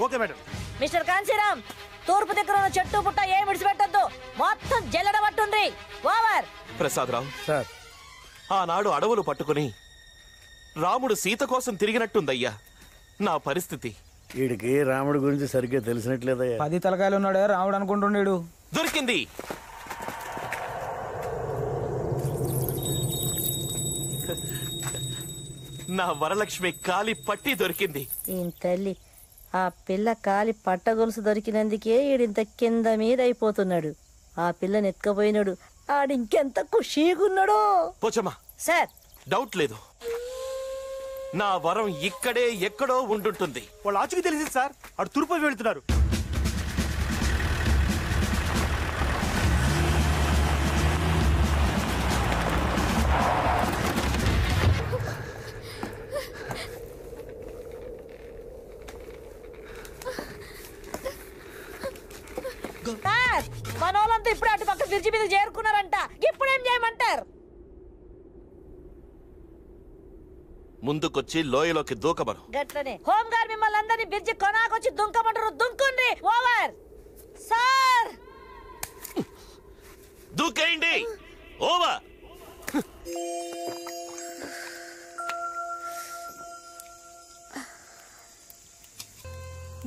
Okay madam. మిస్టర్ కాంశీరామ్, తూర్పు దగ్గర ఉన్న చెట్టు పుట్ట ఏం విడిచిపెట్టద్దు. మొత్తం జల్లెడ పట్టుండ్రి. ఓవర్. ప్రసాదరావు సార్, ఆనాడు అడవులు పట్టుకుని రాముడు సీత కోసం తిరిగినట్టుందయ్యా నా పరిస్థితి. వీడికి రాముడి గురించి సరిగ్గా తెలిసినట్లేదయ్యా. 10 తలకాయలు ఉన్నాడే రాముడు అనుకుంటున్నాడు. దొరికింది. నా వరలక్ష్మి కాలి పట్టి దొరికింది. ఈయన తల్లి, ఆ పిల్ల కాలి పట్టగొలుసు దొరికినందుకే ఈడింత కింద మీద అయిపోతున్నాడు. ఆ పిల్లని ఎత్తుకపోయినాడు, ఆడింకెంత ఖుషీగున్నాడో. పోచమ్మా సార్, డౌట్ లేదు, నా వరం ఇక్కడే ఎక్కడో ఉండుంటుంది. వాళ్ళు ఆచుకి తెలిసింది సార్, అటు తూర్పు వెళ్తున్నారు. మనోళ్ళంతా ఇప్పుడు అటు పక్క బ్రిడ్జి మీద చేరుకున్నారంట. ఇప్పుడేం చేయమంటారు? ముందుకొచ్చి లోయలోకి దూకమను. గట్లనే హోమ్ గార్డ్ మిమ్మల్ని అందరినీ బ్రిడ్జి కొనాకొచ్చి దుంకమంటారు. దుంకుండ్రి. ఓవర్. సార్, దూకేయండి. ఓవర్.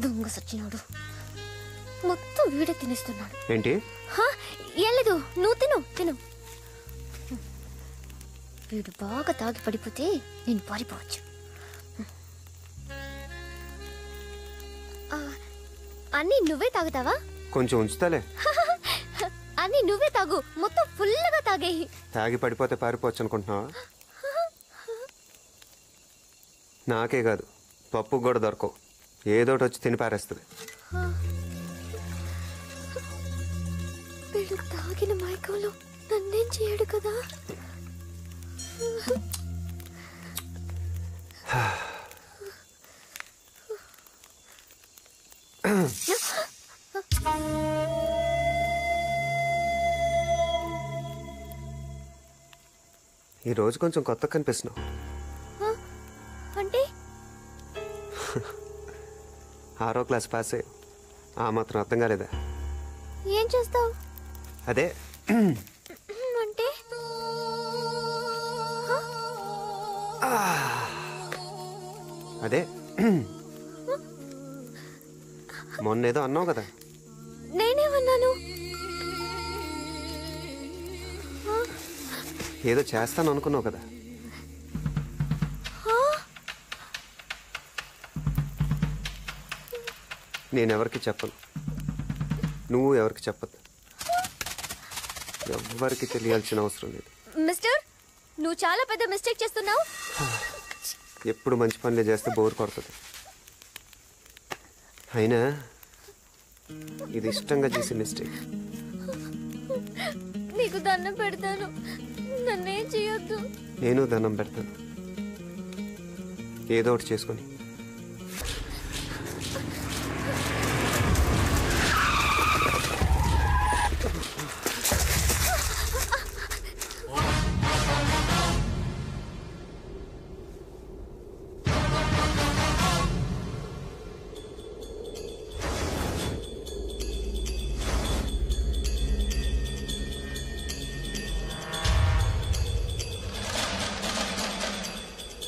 దొంగ సచ్చినాడు, మొత్తం వీడే తినేస్తున్నాడు. ఏంటి? ఏం లేదు, నువ్వు తిను. వీడు బాగా తాగి పడిపోతే నేను పారిపోవచ్చు. అన్నీ నువ్వే తాగుతావా? కొంచెం ఉంచుతాలే. అన్నీ నువ్వే తాగు, మొత్తం ఫుల్గా తాగేయి. తాగి పడిపోతే పారిపోవచ్చు అనుకుంటున్నావా? నాకే కాదు, పప్పు కూడా దొరకవు. ఏదోటి వచ్చి తిని పారేస్తుంది. వీడు తాగిన మైకంలో నన్నేం చేయడు కదా. ఈ రోజు కొంచెం కొత్త కనిపిస్తున్నావు. అంటే 6వ క్లాస్ పాస్ అయ్యి ఆ మాత్రం అర్థం కాలేదా? ఏం చేస్తావు? అదే అంటే అదే మొన్నేదో అన్నావు కదా. నేనేమన్నాను? ఏదో చేస్తాను అనుకున్నావు కదా. నేనెవరికి చెప్పను, నువ్వు ఎవరికి చెప్పద్దు. ఎవ్వరికి తెలియాల్సిన అవసరం లేదు. మిస్టర్, నువ్వు చాలా పెద్ద మిస్టేక్ చేస్తున్నావు. ఎప్పుడు మంచి పనులే చేస్తే బోర్ కొడుతుంది. అయినా ఇది ఇష్టంగా చేసే మిస్టేక్. నీకు దండం పెడతాను, నన్నేం చేయొద్దు. నేను దండం పెడతాను, ఏదో ఒకటి చేసుకొని.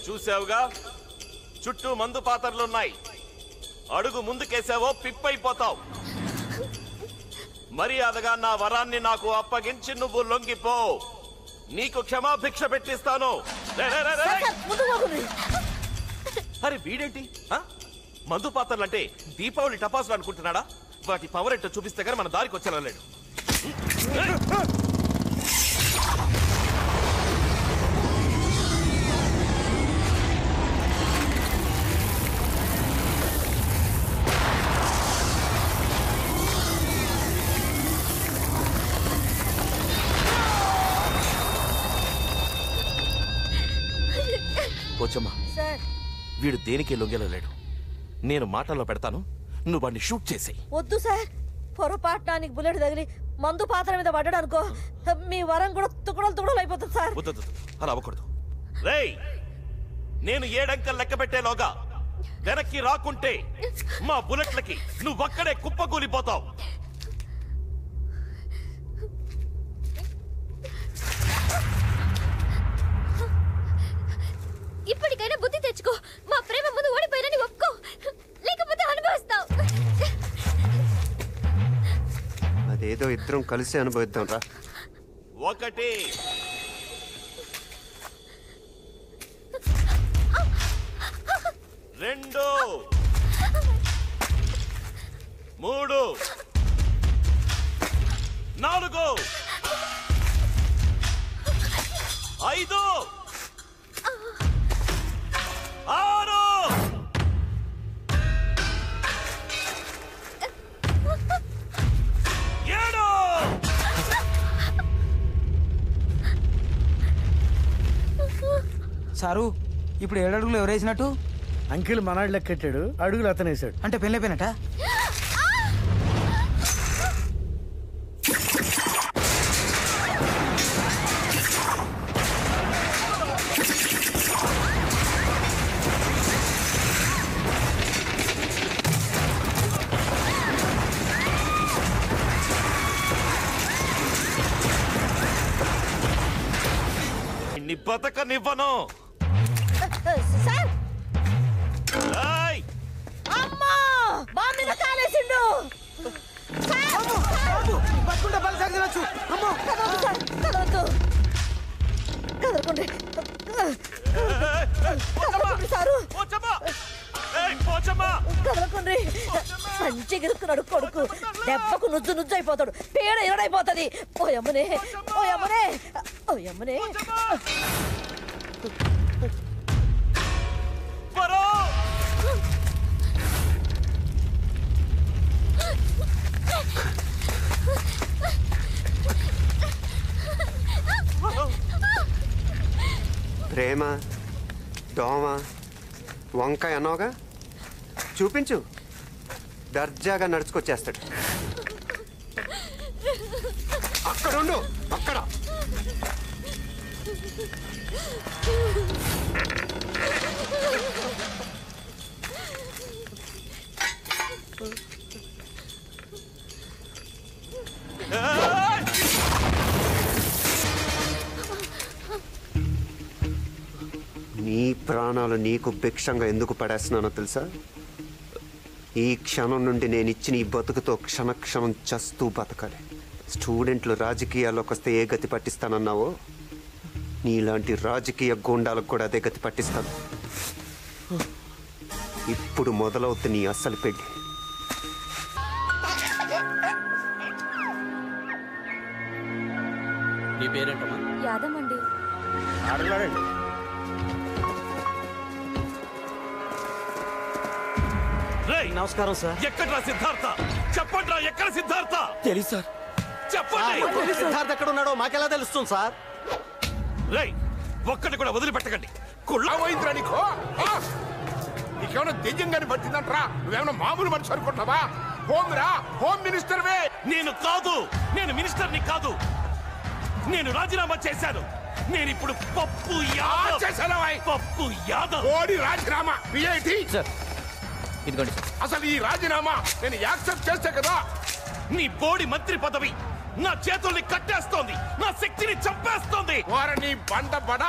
చూసావుగా, చుట్టూ మందు పాత్రలున్నాయి. అడుగు ముందుకేసావో పిప్పైపోతావు. మర్యాదగా నా వరాన్ని నాకు అప్పగించి నువ్వు లొంగిపో. నీకు క్షమాభిక్ష పెట్టిస్తాను. అరే వీడేంటి మందు పాత్రలంటే దీపావళి టపాసులు అనుకుంటున్నాడా? వాటి పవర్ ఎట్టో చూపిస్తే గానీ మన దారికి వచ్చేలాలేడు. పోచమ్మా, వీడు దేనికి లొంగెలలేడు. నేను మాటల్లో పెడతాను, నువ్వు వాడిని షూట్ చేసేయి. వద్దు సార్, పొరపాటునానికి బుల్లెట్ తగిలి మందు పాత్ర మీద పడ్డాడు అనుకో, మీ వరం కూడా తుకుడలు అయిపోతుంది సార్. వద్దు, అలా అవ్వకూడదు. రేయ్, నేను 7 అంకెలు లెక్క పెట్టేలోగా వెనక్కి రాకుంటే మా బుల్లెట్లకి నువ్వక్కడే కుప్పకూలిపోతావు. ఇప్పటికైనా బుద్ధి తెచ్చుకో. మా ప్రేమ ముందు ఓడిపోయినని ఒప్పుకో, లేకపోతే అనుభవిస్తావు. అదేదో ఇద్దరం కలిసి అనుభవిద్దాం రా. 1 2 3 4 5 6 7 సారు, ఇప్పుడు 7 అడుగులు ఎవరేసినట్టు? అంకిల్ మనాడు లెక్కెట్టాడు, అడుగులు అతనేసాడు. అంటే పెళ్ళైపోయినట్టా? బతకనివ్వను. సార్, అమ్మా బాంబు మీద కాలేసిండు. సంచి గిరుక్కున్నాడు కొడుకు, దెబ్బకు నుజ్జు అయిపోతాడు, పేడ ఎరడైపోతుంది. ఓయమ్మనే ఓయమ్మనే ఓయమ్మనే. ప్రేమ, దోమ, వంకాయ అన్నావుగా, చూపించు. దర్జాగా నడుచుకొచ్చేస్తాడు. అక్కడుండు, అక్కడ. నీ ప్రాణాలు నీకు భిక్షంగా ఎందుకు పడేస్తున్నానో తెలుసా? ఈ క్షణం నుండి నేను ఇచ్చిన ఈ బతుకుతో క్షణక్షణం చస్తూ బతకాలి. స్టూడెంట్లు రాజకీయాల్లోకి వస్తే ఏ గతి పట్టిస్తానన్నావో, నీలాంటి రాజకీయ గూండాలకు కూడా అదే గతి పట్టిస్తాను. ఇప్పుడు మొదలవుతుంది నీ అసలు పెళ్లి. నీ పేరేంటమ్మా? యాదమండి. అడగలాడండి. నమస్కారం సార్. ఎక్కడ్రా సిద్ధార్థ? చెప్పండ్రా, ఎక్కడ సిద్ధార్థ? తెలుసు సార్. చెప్పండి. సిద్ధార్థ ఎక్కడ ఉన్నాడో మాకెలా తెలుస్తుంది సార్? రేయ్, ఒక్కటి కూడా వదిలిపెట్టకండి. కుళ్ళమైందిరా నీకు? నీకేమైనా దెయ్యంగాని పట్టిందంట్రా? నువ్వేమైనా మామూలు మనిషి అనుకుంటున్నావా? హోమ్ మినిస్టర్వే. నేను కాదు, నేను మినిస్టర్ని కాదు. నేను రాజీనామా చేశాను. నేను ఇప్పుడు పప్పు యాదవ్ చేశాను. పప్పు యాదవ్ ఓడి రాజీనామా పిఐటి. ఇదిగోండి. అసలు ఈ రాజీనామా నేను యాక్సెప్ట్ చేస్తే కదా. నీ బోడి మంత్రి పదవి నా చేతుల్ని కట్టేస్తోంది, నా శక్తిని చంపేస్తోంది. వారిని బండబడ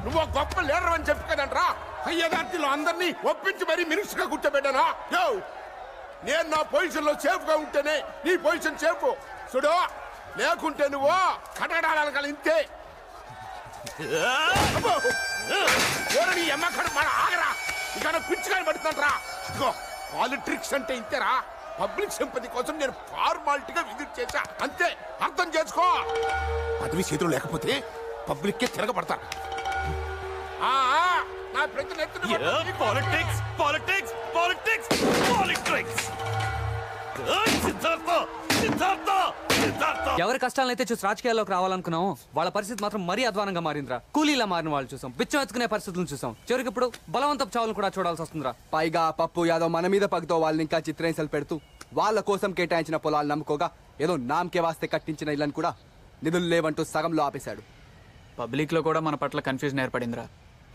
నువ్వు గొప్ప లీడర్ అని చెప్పు కదంట్రా. అయ్యదార్తిలో అందరినీ ఒప్పించి మరీ మినిస్టర్ గా కూర్చోబెట్టానా? నేను నా పొజిషన్ లో సేఫ్ గా ఉంటేనే నీ పొజిషన్ సేఫ్. చూడు, లేకుంటే నువ్వు కటకడాల ఇంతే. నీ అమ్మ మన ఆగరా, ఇక పిచ్చిగాని పడుతుందంట్రా. పాలిటిక్స్ అంటే ఇంతేరా. పబ్లిక్ సింపతి కోసం నేను ఫార్మాలిటీగా విజిట్ చేశా, అంతే. అర్థం చేసుకో. పదవి చేతులు లేకపోతే పబ్లిక్ కే తిరగబడతారు. నా ప్రతి పాలిటిక్స్ పాలిటిక్స్ పాలిటిక్స్ పాలిటిక్స్. ఎవరి కష్టాలనైతే చూసి రాజకీయాల్లోకి రావాలనుకున్నాం, వాళ్ళ పరిస్థితి మాత్రం మరీ అధ్వానంగా మారిందిరా. కూలీలా మారిన వాళ్ళు చూసాం, బిచ్చం ఎత్తుకునే పరిస్థితులను చూసాం. చివరికి ఇప్పుడు బలవంతపు చావులు కూడా చూడాల్సి వస్తుందిరా. పైగా పప్పు యాదవ్ మన మీద పగతో వాళ్ళని ఇంకా చిత్రహింసలు పెడుతూ వాళ్ళ కోసం కేటాయించిన పొలాలు నమ్ముకోగా ఏదో నామకే వాస్తే కట్టించిన ఇళ్ళని కూడా నిధులు లేవంటూ సగంలో ఆపేశాడు. పబ్లిక్ లో కూడా మన పట్ల కన్ఫ్యూజన్ ఏర్పడిందిరా.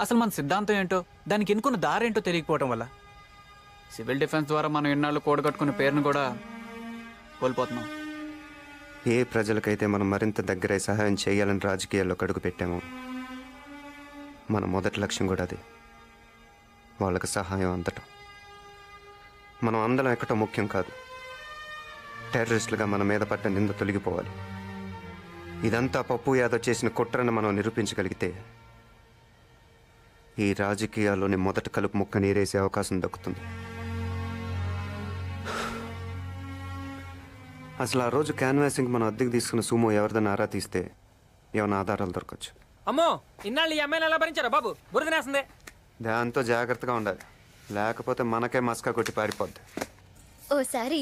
అసలు మన సిద్ధాంతం ఏంటో, దానికి ఎన్నుకున్న దారేంటో తెలియకపోవడం వల్ల సివిల్ డిఫెన్స్ ద్వారా మనం ఎన్నాళ్ళు కూడగట్టుకున్న పేరును కూడా కోల్పోతున్నాం. ఏ ప్రజలకైతే మనం మరింత దగ్గరై సహాయం చేయాలని రాజకీయాల్లో అడుగు పెట్టామో మన మొదటి లక్ష్యం కూడా అదే. వాళ్ళకి సహాయం అందటం. మనం అందరం ఎక్కటం ముఖ్యం కాదు. టెర్రరిస్టులుగా మన మీద పడ్డ నింద తొలగిపోవాలి. ఇదంతా పప్పు యాదవ్ చేసిన కుట్రను మనం నిరూపించగలిగితే ఈ రాజకీయాల్లోని మొదటి కలుపు ముక్క నీరేసే అవకాశం దక్కుతుంది. అసలు ఆ రోజు క్యాన్వాసింగ్ మనం అద్దెకు తీసుకున్న సుమో ఎవరిదని ఆరా తీస్తే ఏమైనా ఆధారాలు దొరకచ్చు. అమ్మో, ఇన్నాళ్ళు ఈ అమ్మాయిని ఎలా భరించారా బాబు? బురదనేస్తుంది. దాంతో జాగ్రత్తగా ఉండాలి, లేకపోతే మనకే మస్కా కొట్టి పారిపోద్ది. ఓసారి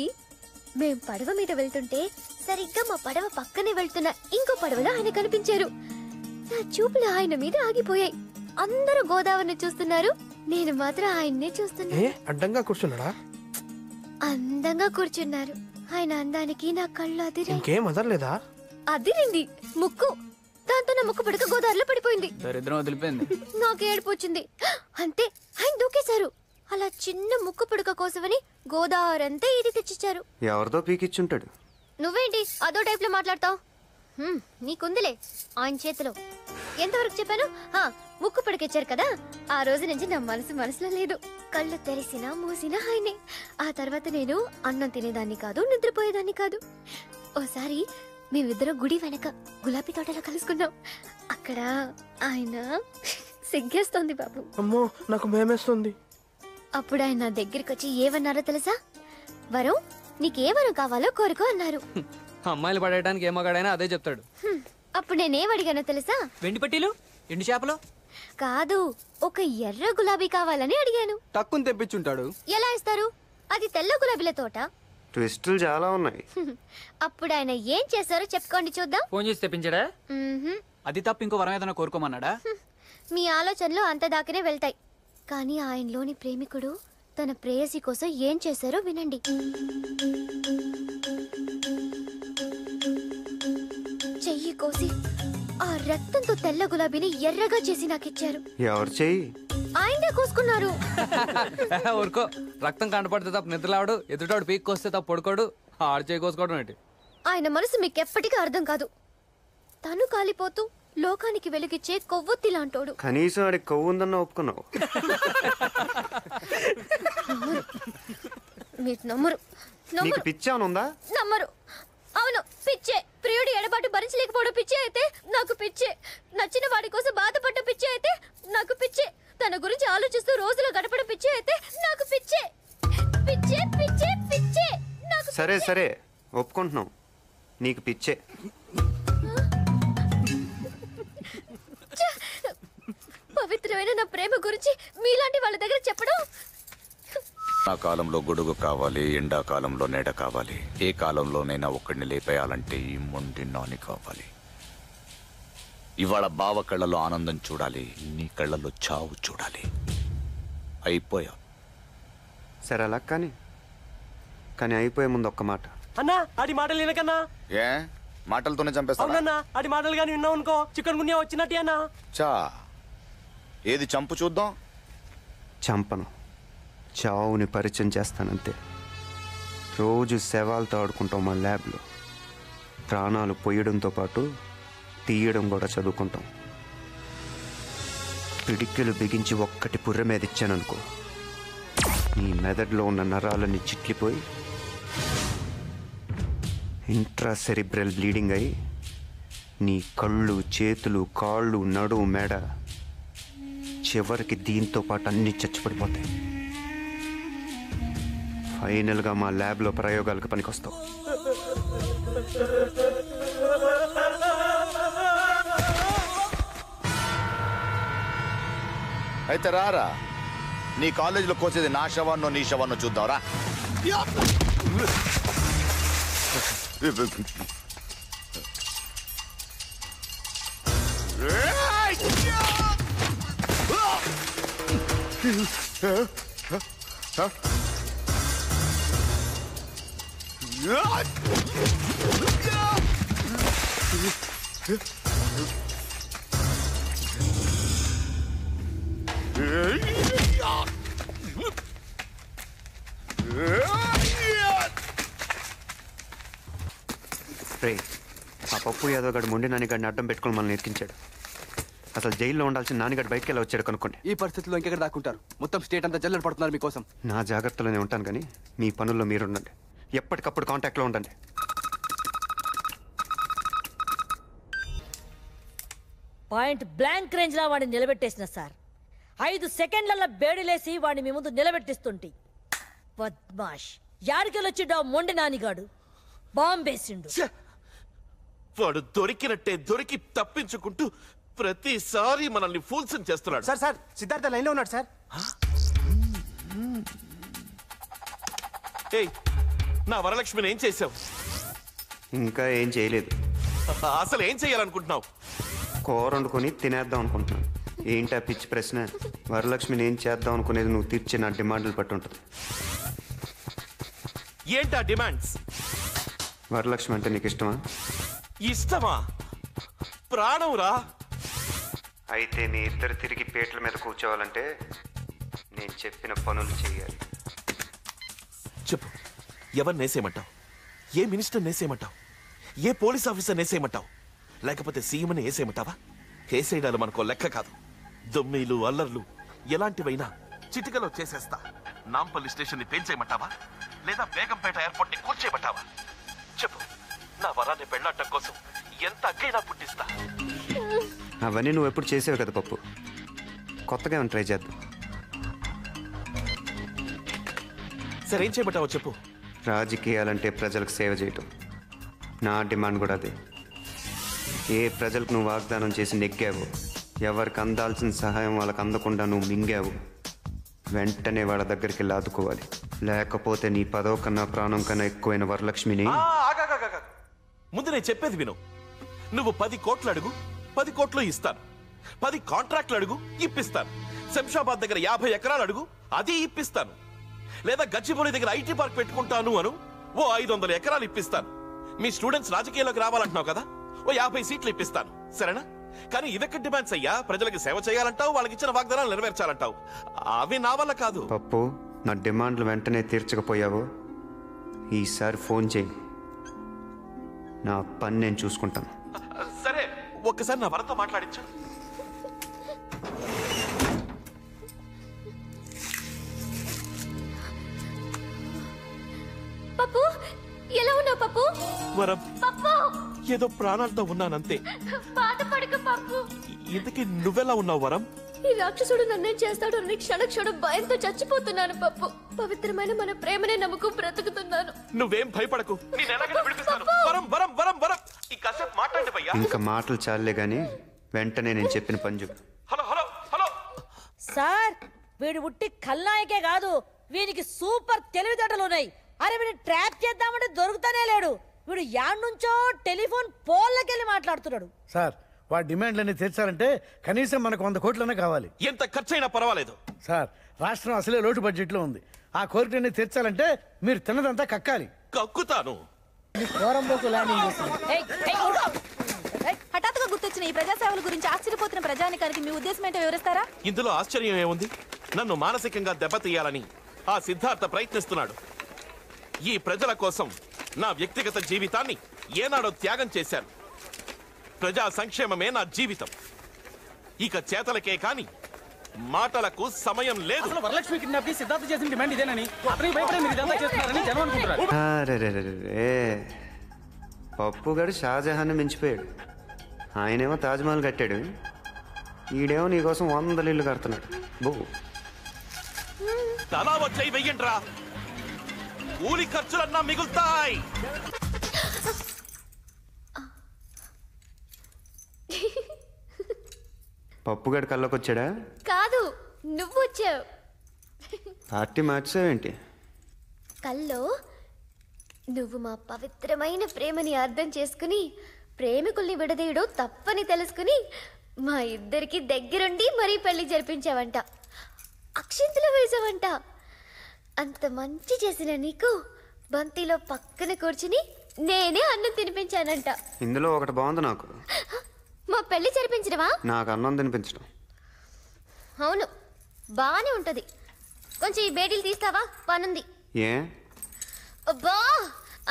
మేం పడవ మీద వెళ్తుంటే సరిగ్గా మా పడవ పక్కనే వెళ్తున్న ఇంకో పడవలో ఆయన కనిపించారు. నా చూపులు ఆయన మీద ఆగిపోయాయి. అందరూ గోదావరిని చూస్తున్నారు, నేను మాత్రం ఆయన్నే చూస్తున్నా. అడ్డంగా కూర్చున్నాడా? అందంగా కూర్చున్నారు. ఆయన అందానికి నా కళ్ళు అదిరే. ఇంకేం అదర్లేదా? అదిరింది ముక్కు. దాంతో నా ముక్కు పడక గోదావరిలో పడిపోయింది. దరిద్రం వదిలిపోయింది. నాకు ఏడుపొచ్చింది. అంతే, ఆయన దూకేశారు. అలా చిన్న ముక్కు పుడక కోసమని గోదావరి అంతా ఇది తెచ్చిచ్చారు. ఎవరిదో పీకిచ్చుంటాడు. నువ్వేంటి అదో టైప్ లో మాట్లాడతావు? నీకుందిలే ఆయన చేతిలో. ఎంతవరకు చెప్పాను? ముక్కు పడకిచ్చారు కదా, ఆ రోజు నుంచి నా మనసులో లేదు. కళ్ళు తెరిసినా మూసినా ఆయనే. ఆ తర్వాత నేను అన్నం తినేదాన్ని కాదు, నిద్రపోయేదాన్ని కాదు. ఓసారి మేమిద్దరం గుడి వెనక గులాబీ తోటలో కలుసుకున్నాం. అక్కడ ఆయన సిగ్గేస్తోంది బాబు. అమ్మో, నాకు భయమేస్తుంది. అప్పుడు ఆయన నా దగ్గరికి వచ్చి ఏమన్నారో తెలుసా? వరం, నీకేవరం కావాలో కోరుకో అన్నారు. అమ్మాయిలు పడేయడానికి ఏ మగాడైనా అదే చెప్తాడు. అప్పుడు నేనేం అడిగానో తెలుసా? వెండి పట్టీలు, ఎండు చేపలు కాదు, ఒక ఎర్ర గులాబీ కావాలని అడిగాను. తక్కువ తెప్పించుంటాడు. ఎలా ఇస్తారు? అది తెల్ల గులాబీల తోట. ట్విస్టులు చాలా ఉన్నాయి. అప్పుడు ఆయన ఏం చేశారో చెప్పుకోండి చూద్దాం. ఫోన్ చేసి తెప్పించాడా? అది తప్ప ఇంకో వరం ఏదైనా కోరుకోమన్నాడా? మీ ఆలోచనలు అంత దాకానే వెళ్తాయి, కానీ ఆయనలోని ప్రేమికుడు తన ప్రేయసి కోసం ఏం చేశారో వినండి. చెయ్యి కోసి ఆ రక్తంతో తెల్ల గులాబీని ఎర్రగా చేసి నాకిచ్చారు. ఎవరు చెయ్యి? ఆయనే కోసుకున్నారు. ఊరుకో, రక్తం కంటపడితే తప్ప నిద్రలాడు, ఎదుటాడు పీక్ కోస్తే తప్ప పడుకోడు, ఆడు చేయి కోసుకోవడం ఏంటి? ఆయన మనసు మీకెప్పటికీ అర్థం కాదు. తను కాలిపోతూ లోకానికి వెలుగిచ్చే కొవ్వొత్తి లాంటోడు. కనీసం ఆడికి కొవ్వు ఉందన్న ఒప్పుకున్నావు. మీరు నమ్మరు. నీకు పిచ్చేమనుందా? నమ్మరు. అవును, పిచ్చే. ప్రియుడి ఎడబాటు భరించలేకపోవడం పిచ్చే అయితే నాకు పిచ్చే. నచ్చిన వాడి కోసం బాధపడ్డ పిచ్చే అయితే నాకు పిచ్చే. తన గురించి ఆలోచిస్తూ రోజులు గడపడం పిచ్చే అయితే నాకు పిచ్చే. పిచ్చే పిచ్చే పిచ్చే నాకు. సరే సరే, ఒప్పుకుంటున్నాం, నీకు పిచ్చే. పవిత్రమైన నా ప్రేమ గురించి మీలాంటి వాళ్ళ దగ్గర చెప్పడం ఆ కాలంలో గొడుగు కావాలి, ఎండాకాలంలో నీడ కావాలి, ఏ కాలంలోనైనా ఒక్కడిని లేపేయాలంటే ఈ మొండి నాని కావాలి. ఇవాళ బావ కళ్ళలో ఆనందం చూడాలి, నీ కళ్ళలో చావు చూడాలి. అయిపోయా. సరే అలా కానీ అయిపోయే ముందు ఒక్క మాట. అన్నా ఆడి మాటలు వినకన్నా. ఏ మాటలతోనే చంపేస్తా? అవునన్నా ఆడి మాటలు కానీ విన్నావు అనుకో చికెన్ గున్యా వచ్చినట్టే అన్నా. చా ఏది చంపు చూద్దాం. చంపను, చావుని పరిచయం చేస్తానంతే. రోజు శవాలతో ఆడుకుంటాం మా ల్యాబ్లో. ప్రాణాలు పోయడంతో పాటు తీయడం కూడా చదువుకుంటాం. పిడికెలు బిగించి ఒక్కటి పుర్రె మీద ఇచ్చాననుకో, నీ మెదడులో ఉన్న నరాలన్నీ చిట్లిపోయి ఇంట్రాసెరిబ్రల్ బ్లీడింగ్ అయి నీ కళ్ళు, చేతులు, కాళ్ళు, నడుము, మెడ చివరికి దీంతో పాటు అన్నీ చచ్చిపడిపోతాయి. ఫైనల్గా మా ల్యాబ్లో ప్రయోగాలకు పనికొస్తావు. అయితే రారా, నీ కాలేజీలో కోసేది నా శవాన్నో నీ శవాన్నో చూద్దాంరా. రే, ఆ పప్పు యాదవ్ గడు మొండి నానిగాడిని అడ్డం పెట్టుకుని మనల్ని ఎక్కించాడు. అసలు జైల్లో ఉండాల్సిన నానిగాడు బయటికి ఎలా వచ్చాడు కనుక్కోండి. ఈ పరిస్థితుల్లో ఇంకెక్కడ దాక్కుంటారు? మొత్తం స్టేట్ అంతా జల్లెడ పడుతున్నారు మీకోసం. నా జాగ్రత్తలోనే ఉంటాను, కానీ మీ పనుల్లో మీరు ఉండండి. ఎప్పటికప్పుడు కాంటాక్ట్లో ఉండండి. పాయింట్ బ్లాంక్ రేంజ్ లా వాడిని నిలబెట్టేసిన సార్. 5 సెకండ్లలో బేడిలేసి వాడిని మీ ముందు నిలబెట్టిస్తుంటి. బద్మాష్ యాడికెళ్ళొచ్చిడ్డా మొండి నానిగాడు బాంబేసిండు. వాడు దొరికినట్టే దొరికి తప్పించుకుంటూ ప్రతిసారి మనల్ని ఫూల్స్ చేస్తున్నాడు. సార్ సిద్ధార్థ లైన్లో ఉన్నాడు సార్. ఏయ్, నా వరలక్ష్మిని ఏం చేసావు? ఇంకా ఏం చేయలేదు. అసలు ఏం చేయాలనుకుంటున్నావు? కూర వండుకొని తినేద్దాం అనుకుంటున్నాను. ఏంటా పిచ్చి ప్రశ్న? వరలక్ష్మిని ఏం చేద్దాం అనుకునేది నువ్వు తీర్చే నా డిమాండ్లు పట్టి ఉంటుంది. ఏంటా డిమాండ్స్? వరలక్ష్మి అంటే నీకు ఇష్టమా? ఇష్టమా? ప్రాణం రా. అయితే మీ ఇద్దరు తిరిగి పేట్ల మీద కూర్చోవాలంటే నేను చెప్పిన పనులు చేయాలి. చెప్పు, ఎవరిని వేసేయమంటావు? ఏ మినిస్టర్ వేసేయమంటావు? ఏ పోలీస్ ఆఫీసర్ వేసేయమంటావు? లేకపోతే సీఎంని వేసేయమంటావా? కేసేయడాలు మనకో లెక్క కాదు. దొమ్మీలు, అల్లర్లు ఎలాంటివైనా చిటికలో చేసేస్తా. నాంపల్లి స్టేషన్ ని పేల్చేయమంటావా? లేదా బేగంపేట ఎయిర్పోర్ట్ ని కూర్చేయమంటావా? చెప్పు, నా వరాన్ని పెళ్ళాటం కోసం ఎంత అగ్గైనా పుట్టిస్తా. అవన్నీ నువ్వు ఎప్పుడు చేసావు కదా పప్పు. కొత్తగా ఏమైనా ట్రై చేద్దాం. సరే, ఏం చేయమంటావో చెప్పు. రాజకీయాలంటే ప్రజలకు సేవ చేయటం. నా డిమాండ్ కూడా అదే. ఏ ప్రజలకు నువ్వు వాగ్దానం చేసి నెగ్గావు, ఎవరికి అందాల్సిన సహాయం వాళ్ళకి అందకుండా నువ్వు మింగావు, వెంటనే వాళ్ళ దగ్గరికి వెళ్ళి ఆదుకోవాలి. లేకపోతే నీ పదవ కన్నా ప్రాణం కన్నా ఎక్కువైన వరలక్ష్మిని. ముందు నేను చెప్పేది విను. నువ్వు 10 కోట్లు అడుగు, 10 కోట్లు ఇస్తాను. 10 కాంట్రాక్ట్లు అడుగు, ఇప్పిస్తాను. శంషాబాద్ దగ్గర 50 ఎకరాలు అడుగు, అది ఇప్పిస్తాను. లేదా గచ్చిబౌలి దగ్గర ఐటీ పార్క్ పెట్టుకుంటాను అను, ఓ 500 ఎకరాలు ఇప్పిస్తాను. మీ స్టూడెంట్స్ రాజకీయాల్లోకి రావాలంటున్నావు కదా, ఓ 50 సీట్లు ఇప్పిస్తాను. సరేనా? కానీ ఇవెక్కడ డిమాండ్స్ అయ్యా? ప్రజలకు సేవ చేయాలంటావు, వాళ్ళకి ఇచ్చిన వాగ్దానాలు నెరవేర్చాలంటావు. అవి నా వల్ల కాదు. పప్పు, నా డిమాండ్లు వెంటనే తీర్చకపోయావో ఈసారి ఫోన్ చేయి. నా పని నేను చూసుకుంటాను. సరే, ఒక్కసారి నా వరతో మాట్లాడించు. పప్పు, ఎలా ఉన్నావు పప్పు? వరం, పప్పు, ఏదో ప్రాణాలతో ఉన్నానంతే. బాధపడకు పప్పు. ఇంతకీ నువ్వెలా ఉన్నావు వరం? ఈ రాక్షసుడు నన్నేం చేస్తాడు అని క్షణక్షణం భయంతో చచ్చిపోతున్నాను పప్పు. పవిత్రమైన మన ప్రేమనే నమ్ముకు బ్రతుకుతున్నాను. నువ్వేం భయపడకు, నేను ఎలాగైనా విడిపిస్తాను. వరం వరం వరం వరం, ఈ కాసేపు మాట్లాడండి భయ్యా. ఇంకా మాటలు చాలే గాని వెంటనే నేను చెప్పిన పని చెప్పు. హలో హలో హలో సార్, వీడు ఉట్టి ఖల్నాయకే కాదు వీనికి సూపర్ తెలివితేటలు ఉన్నాయి. అరే వీడిని ట్రాప్ చేద్దామంటే దొరుకుతానే లేడు. వీడు యాడ్ నుంచో టెలిఫోన్ పోల్లకెళ్ళి మాట్లాడుతున్నాడు. సార్ వాడి డిమాండ్లన్నీ తీర్చాలంటే కనీసం మనకు 100 కోట్లనే కావాలి. ఎంత ఖర్చైనా పర్వాలేదు సార్ రాష్ట్రం అసలే లోటు బడ్జెట్లో ఉంది. ఆ కోరికలన్నీ తీర్చాలంటే మీరు తిన్నదంతా కక్కాలి. కక్కుతాను. హఠాత్తుగా గుర్తొచ్చిన ఈ ప్రజాసేవల గురించి ఆశ్చర్యపోతున్న ప్రజానికానికి మీ ఉద్దేశం ఏంటో వివరిస్తారా? ఇందులో ఆశ్చర్యం ఏముంది? నన్ను మానసికంగా దెబ్బతీయాలని ఆ సిద్ధార్థ ప్రయత్నిస్తున్నాడు. ఈ ప్రజల కోసం నా వ్యక్తిగత జీవితాన్ని ఏనాడో త్యాగం చేశాను. ప్రజా సంక్షేమమే నా జీవితం. ఇక చేతలకే కాని మాటలకు సమయం లేదు. అసలు వరలక్ష్మి కిడ్నాప్ కి సిద్ధార్థ చేసిన డిమాండ్ ఇదేనని అతనికి భయపడే మీరు ఇదంతా చేస్తున్నారని జనం అనుకుంటున్నారు. పప్పుగాడు షాజహాన్ మించిపోయాడు. ఆయనేమో తాజ్మహల్ కట్టాడు, ఈడేమో నీకోసం 100 ఇళ్ళు కడుతున్నాడు. బో తలా వచ్చాయి వెయ్యండ్రా, కూలి ఖర్చులన్నా మిగులుతాయి. పప్పుగాడు కళ్ళకొచ్చాడా? కాదు, నువ్వు వచ్చావు. పార్టీ మార్చావేంటి? కల్లో నువ్వు మా పవిత్రమైన ప్రేమని అర్థం చేసుకుని ప్రేమికుల్ని విడదీయడం తప్పని తెలుసుకుని మా ఇద్దరికి దగ్గరుండి మరీ పెళ్లి జరిపించావంట. అక్షింతలు వేసావంట. అంత మంచి చేసిన నీకు బంతిలో పక్కన కూర్చుని నేనే అన్నం తినిపించానంట. ఇందులో ఒకటి బాగుంది నాకు. మా పెళ్లి జరిపించడమా? నాకు అన్నం తినిపించడం. అవును, బాగానే ఉంటది. కొంచెం ఈ బేడీలు తీస్తావా? పనుంది. ఏ? అబ్బా,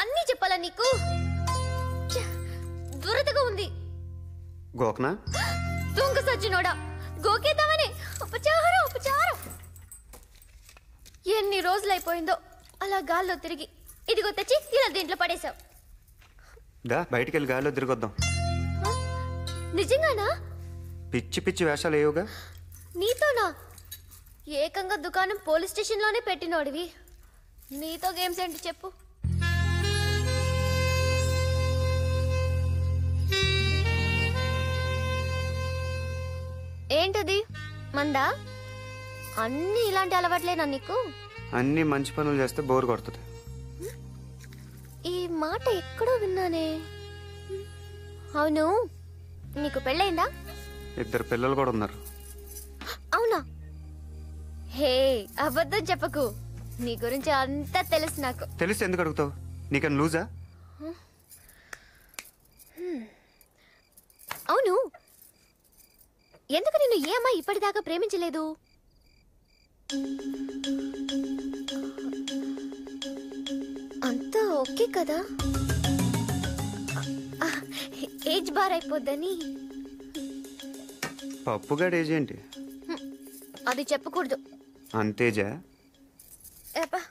అన్నీ చెప్పాలా నీకు? దురదగా ఉంది. గోకనా? దొంగ సచ్చినోడా, గోకేద్దామని. ఉపచారం ఉపచారం. ఎన్ని రోజులైపోయిందో అలా గాల్లో తిరిగి. ఇదిగో తెచ్చి ఇలా దీంట్లో పడేశావు. దా బయటికి వెళ్ళి గాల్లో తిరిగొద్దాం. నిజంగానా? పిచ్చి పిచ్చి వేషాలు ఏవుగా. నీతోనా? ఏకంగా దుకాణం పోలీస్ స్టేషన్లోనే పెట్టినోడివి. నీతో గేమ్స్ ఏంటి చెప్పు? ఏంటది? మందా? అన్ని ఇలాంటి అలవాట్లేనా నీకు? అన్ని మంచి పనులు చేస్తే బోర్ కొడుతుంది. ఈ మాట ఎక్కడో విన్నానే. అవును, నీకు పెళ్ళైందా? 2 పిల్లలు కూడా ఉన్నారు. అవునా? హే, అబద్ధం చెప్పకు. నీ గురించి అంతా తెలుసు నాకు. తెలిసి ఎందుకు అడుగుతావు? నీకన్నా లూజా? అవును, ఎందుకు నిన్ను ఏ అమ్మాయి ఇప్పటిదాకా ప్రేమించలేదు? అంతా ఓకే కదా? ఏజ్ బార్ అయిపోద్దని. పప్పుగాడు ఏజ్ ఏంటి? అది చెప్పకూడదు. అంతేజా? ఏపా,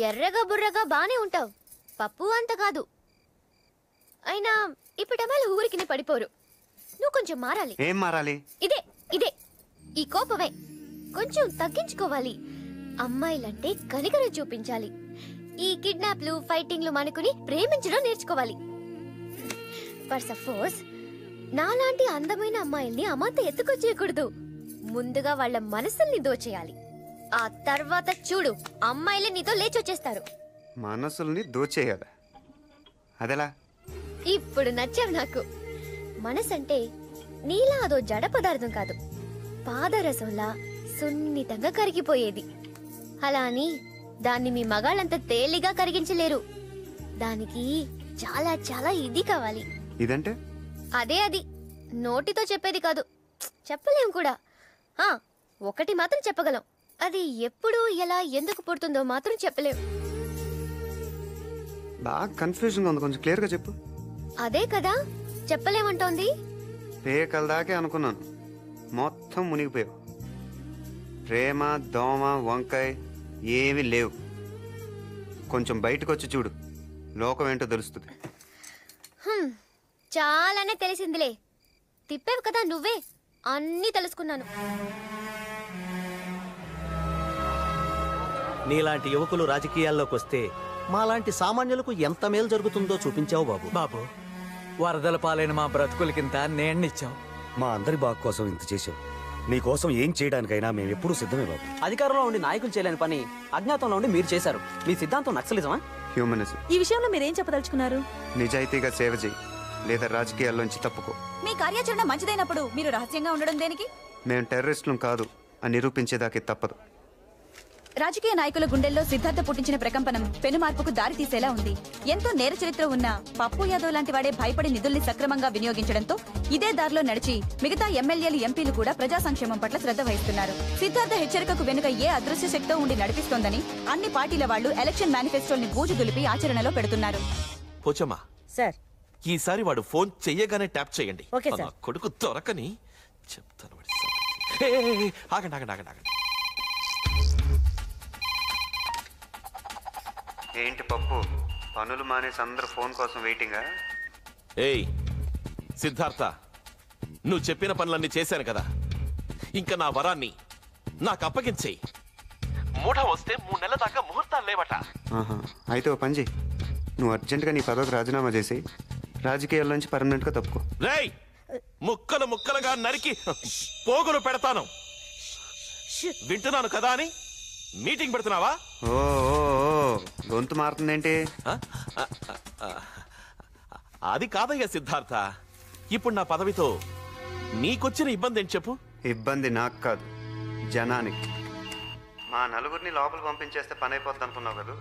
ఎర్రగా బుర్రగా బానే ఉంటావు. పప్పు అంత కాదు. అయినా ఇప్పుడమ్మాయిలు ఊరికి పడిపోరు. నువ్వు కొంచెం మారాలి. ఏం మారాలి? ఇదే ఇదే ఈ కోపమే కొంచెం తగ్గించుకోవాలి. అమ్మాయిలంటే కనికరం చూపించాలి. ఈ కిడ్నాప్లు ఫైటింగ్లు మానుకుని ప్రేమించడం నేర్చుకోవాలి. ఫర్ సపోజ్ నాలాంటి అందమైన అమ్మాయిల్ని అమాంత ఎత్తుకొచ్చేయకూడదు. ముందుగా వాళ్ళ మనసుల్ని దోచేయాలి. ఆ తర్వాత చూడు, అమ్మాయిలే నీతో లేచొచ్చేస్తారు. మనసుల్ని దోచేయాలి? అదెలా? ఇప్పుడు నచ్చావు నాకు. మనసంటే నీలా అదో జడ పదార్థం కాదు, పాదరసంలా సున్నితంగా కరిగిపోయేది. అలా అని దాన్ని మీ మగాళ్ళంత తేలిగా కరిగించలేరు. దానికి చాలా చాలా ఇది కావాలి. ఇదంటే? అదే అది. నోటితో చెప్పేది కాదు, చెప్పలేం కూడా. ఒకటి మాత్రం చెప్పగలం, అది ఎప్పుడు ఎలా ఎందుకు పుడుతుందో మాత్రం చెప్పలేం. బాగా కన్ఫ్యూజన్గా ఉంది, కొంచెం క్లియర్గా చెప్పు. అదే కదా చెప్పలేమంటోంది. పేకల దాకే అనుకున్నాను, మొత్తం మునిగిపోయావు. ప్రేమ, దోమ, వంకాయ ఏమీ లేవు. కొంచెం బయటకు వచ్చి చూడు, లోకం ఏంటో తెలుస్తుంది. చాలానే తెలిసిందిలే. తిప్పేవు కదా నువ్వే, అన్నీ తెలుసుకున్నాను. నీలాంటి యువకులు రాజకీయాల్లోకి వస్తే మాలాంటి సామాన్యులకు ఎంత మేలు జరుగుతుందో చూపించావు బాబు. బాబు, వరదల పాలైన మా బ్రతుకులకింత నేణ్ణిచ్చావు. మా అందరి బాగు కోసం ఇంత చేసావు. నీ కోసం ఏం చేయడానికైనా మేము ఎప్పుడూ సిద్ధమే బాబు. అధికారంలో ఉండి నాయకులు చేయలేని పని అజ్ఞాతంలో ఉండి మీరు చేశారు. మీ సిద్ధాంతం నక్సలిజమా? హ్యూమనిజం. ఈ విషయంలో మీరేం చెప్పదలుచుకున్నారు? నిజాయితీగా సేవ చేయి, లేదా రాజకీయాల్లోంచి తప్పుకో. మీ కార్యాచరణ మంచిదైనప్పుడు మీరు రహస్యంగా ఉండడం దేనికి? మేము టెర్రరిస్టులం కాదు అని నిరూపించేదాకే తప్పదు. రాజకీయ నాయకుల గుండెల్లో సిద్ధార్థ పుట్టించిన ప్రకంపనం పెను మార్పుకు దారి తీసేలా ఉంది. ఎంతో నేర చరిత్ర ఉన్న పప్పు యాదవ్ లాంటి వాడే భయపడి నిధుల్ని సక్రమంగా వినియోగించడంతో ఇదే దారిలో నడిచి మిగతా ఎమ్మెల్యేలు, ఎంపీలు కూడా ప్రజా సంక్షేమం పట్ల శ్రద్ధ వహిస్తున్నారు. సిద్ధార్థ హెచ్చరికకు వెనుక ఏ అదృశ్య శక్తో ఉండి నడిపిస్తోందని అన్ని పార్టీల వాళ్లు ఎలక్షన్ మేనిఫెస్టోల్ని బూజు దులిపి ఆచరణలో పెడుతున్నారు. పోచమ్మా సార్, ఈసారి వాడు ఫోన్ చెయ్యగానే ట్యాప్ చేయండి. Okay sir. నా కొడుకు దొరకని చెప్తాను. ఆగండి ఆగండి ఆగండి ఆగండి. ఏంటి పప్పు, పనులు మానేసి అందరూ ఫోన్ కోసం వెయిటింగా? ఏయ్ సిద్ధార్థ, నువ్వు చెప్పిన పనులన్నీ చేశాను కదా, ఇంకా నా వరాన్ని నాకు అప్పగించేయి. మూఢ వస్తే 3 నెలల దాకా ముహూర్తాలు లేవట. అయితే ఓ పని చేయి, నువ్వు అర్జెంటుగా నీ పదవికి రాజీనామా చేసి రాజకీయాల్లోంచి పర్మనెంట్గా తప్పుకో. రేయ్, ముక్కలు ముక్కలుగా నరికి పోగులు పెడతాను. వింటున్నాను కదా అని మీటింగ్ పెడుతున్నావా? ఓ గొంతు మారుతుందేంటి? అది కాదయ్యా సిద్ధార్థ, ఇప్పుడు నా పదవితో నీకొచ్చిన ఇబ్బంది ఏంటి చెప్పు? ఇబ్బంది నాకు కాదు, జనానికి. మా నలుగురిని లోపల పంపించేస్తే పని అయిపోద్ది అనుకున్నావు కదా,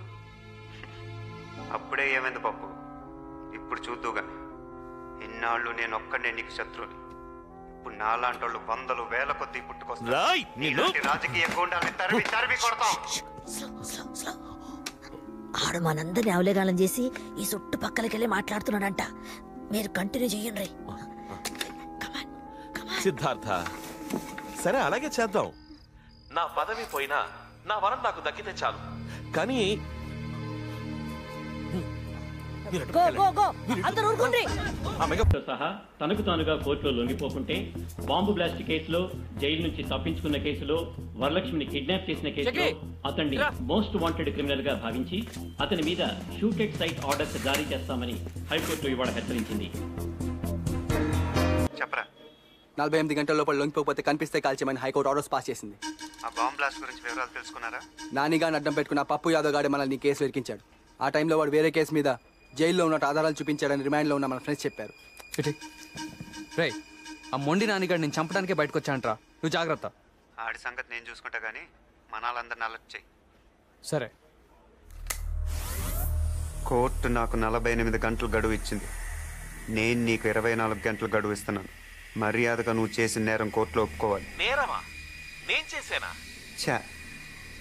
అప్పుడే ఏమైంది పప్పు? ఇప్పుడు చూద్దుగా. ఇన్నాళ్ళు నేను ఒక్కడే నీకు శత్రువుని, ఇప్పుడు నాలాంటి వాళ్ళు 100,000 వేల కొద్ది పుట్టుకొస్తారు. రాజకీయ గూండాల్ని తరిమి తరిమి కొడతాం. ఆడు మనందరినీ అవలేగాలం చేసి ఈ చుట్టుపక్కలకెళ్ళి మాట్లాడుతున్నాడంట. మీరు కంటిన్యూ చెయ్యండి. సిద్ధార్థ, సరే అలాగే చేద్దాం. నా పదవి పోయినా నా వరం నాకు దక్కితే చాలు. కానీ సహా తనకు తానుగా కోర్టులో లొంగిపోకుంటే, బాంబు బ్లాస్ట్ కేసులో జైలు నుంచి తప్పించుకున్న కేసులో, వరలక్ష్మిని కిడ్నాప్ చేసిన కేసులో అతన్ని మోస్ట్ వాంటెడ్ క్రిమినల్ గా భావించి అతని మీద షూటెడ్ సైట్ ఆర్డర్స్ జారీ చేస్తామని హైకోర్టు ఇవాళ హెచ్చరించింది. 48 గంటల లోపల లొంగిపోతే కనిపిస్తే కాల్చేమని హైకోర్టు ఆర్డర్స్ పాస్ చేసింది. ఆ బాంబ్ బ్లాస్ట్ గురించి వివరాలు తెలుసుకున్నారా? నానిగాని అడ్డం పెట్టుకున్న పప్పు యాదవ్ గాడి మనల్ని కేసు ఇరికించాడు. ఆ టైంలో వాడు వేరే కేసు మీద జైల్లో ఉన్నట్టు ఆధారాలు చూపించాడని రిమాండ్లో ఉన్న మన ఫ్రెండ్స్ చెప్పారు. రే, ఆ మొండి నానిగాడు నేను చంపడానికే బయటకు వచ్చానంట్రా, నువ్వు జాగ్రత్త. ఆడి సంగతి నేను చూసుకుంటా గానీ మనాలందరిని అలర్ట్ చేయి. సరే. కోర్టు నాకు 48 గంటలు గడువు ఇచ్చింది. నేను నీకు 24 గంటలు గడువు ఇస్తున్నాను. మర్యాదగా నువ్వు చేసిన నేరం కోర్టులో ఒప్పుకోవాలి. నేరమా? నేను చేశానా? ఛా,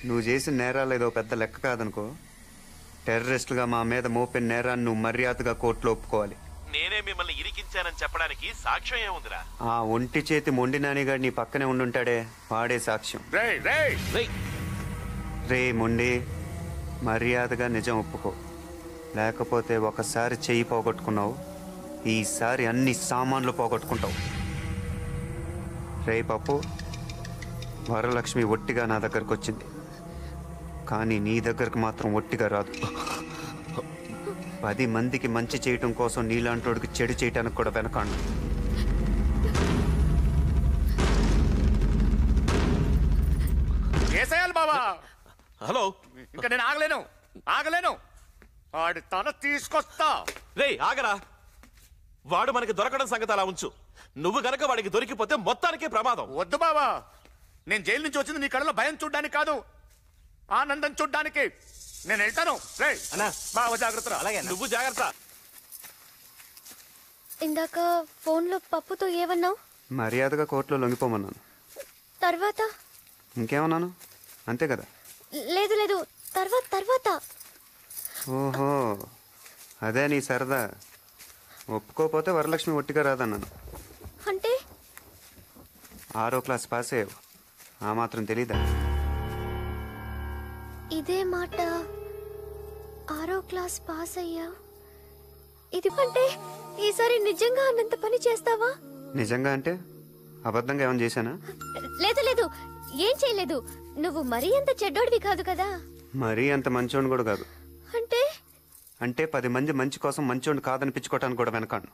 నువ్వు చేసిన నేరాలు ఏదో పెద్ద లెక్క కాదనుకో. టెర్రరిస్టులుగా మా మీద మోపిన నేరాన్ని నువ్వు మర్యాదగా కోర్టులో ఒప్పుకోవాలి. నేనే మిమ్మల్ని ఇరికించానని చెప్పడానికి సాక్ష్యం ఏముందిరా? ఆ ఒంటి చేతి మొండి నానిగాడు నీ పక్కనే ఉండుంటాడే, వాడే సాక్ష్యం. రే మొండి, మర్యాదగా నిజం ఒప్పుకో, లేకపోతే ఒకసారి చెయ్యి పోగొట్టుకున్నావు, ఈసారి అన్ని సామాన్లు పోగొట్టుకుంటావు. రే పప్పు, వరలక్ష్మి ఒట్టిగా నా దగ్గరకు వచ్చింది, కానీ నీ దగ్గరకు మాత్రం ఒట్టిగా రాదు. 10 మందికి మంచి చేయటం కోసం నీలాంటోడికి చెడు చేయటానికి కూడా వెనకాడు. హలో, ఇంకా నేను ఆగలేను. ఆడి తల తీసుకొస్తా. రే ఆగరా, వాడు మనకి దొరకడం సంగతి అలా ఉంచు. నువ్వు గనక వాడికి దొరికిపోతే మొత్తానికే ప్రమాదం. వద్దు బావా, నేను జైలు నుంచి వచ్చింది నీ కళ్ళలో భయం చూడ్డానికి కాదు, ఆనందం చూడ్డానికి. నేను వెళ్తాను. రే బావ జాగ్రత్త. అలాగే, నువ్వు జాగ్రత్త. ఇందాక ఫోన్లో పప్పుతో ఏమన్నావు? మర్యాదగా కోర్టులో లొంగిపోమన్నాను. తర్వాత ఇంకేమన్నాను? అంతే కదా. లేదు లేదు, తర్వాత. ఓహో, అదే నీ సరదా. ఒప్పుకోపోతే వరలక్ష్మి ఒట్టిగా రాదన్నాను. అంటే 6వ క్లాస్ పాస్ అయ్యావు, ఆ మాత్రం తెలీదా? ఇదే మాట 6వ క్లాస్ పాస్ అయ్యా. ఇది అంటే ఈసారి నిజంగా అన్నంత పని చేస్తావా? నిజంగా అంటే అబద్ధంగా ఏమైనా చేశానా? లేదు లేదు, ఏం చేయలేదు. నువ్వు మరీ అంత చెడ్డోడివి కాదు కదా. మరీ అంత మంచోడిని కూడా కాదు. అంటే 10 మంది మంచి కోసం మంచోడిని కాదనిపించుకోవటానికి కూడా వెనకాను.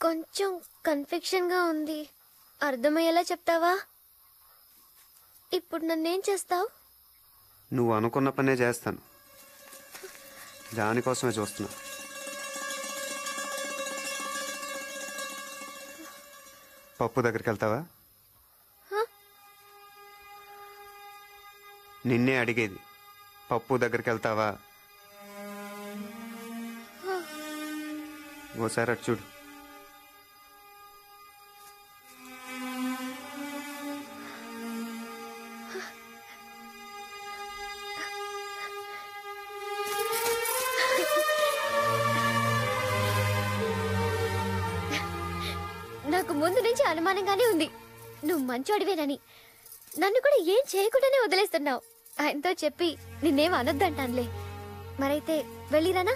కొంచెం కన్ఫ్యూషన్ గా ఉంది. అర్థమయ్యేలా చెప్తావా? ఇప్పుడు నన్నేం చేస్తావు? నువ్వు అనుకున్న పనే చేస్తాను. దానికోసమే చూస్తున్నా. పప్పు దగ్గరికి వెళ్తావా? నిన్నే అడిగేది. పప్పు దగ్గరికి వెళ్తావా? ఓసారి అటు చూడు. నాకు ముందు నుంచి అనుమానంగానే ఉంది నువ్వు మంచోడివేనని. నన్ను కూడా ఏం చేయకుండానే వదిలేస్తున్నావు. ఆయనతో చెప్పి నిన్నేం అనొద్దంటానులే. మరైతే వెళ్ళిరానా?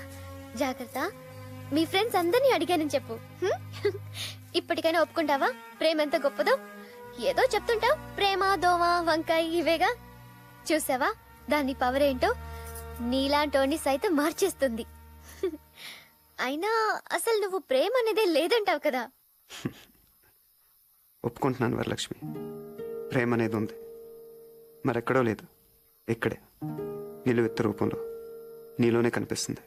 జాగ్రత్త. మీ ఫ్రెండ్స్ అందరినీ అడిగానని చెప్పు. ఇప్పటికైనా ఒప్పుకుంటావా ప్రేమ ఎంత గొప్పదో? ఏదో చెప్తుంటావు, ప్రేమ దోమ వంకాయ ఇవేగా. చూసావా దాని పవర్ ఏంటో? నీలాంటోని సైతం మార్చేస్తుంది. అయినా అసలు నువ్వు ప్రేమ అనేదే లేదంటావు కదా. ఒప్పుకుంటున్నాను వరలక్ష్మి, ప్రేమ అనేది ఉంది. మరెక్కడో లేదు, ఇక్కడే నిలువెత్తు రూపంలో నీలోనే కనిపిస్తుంది.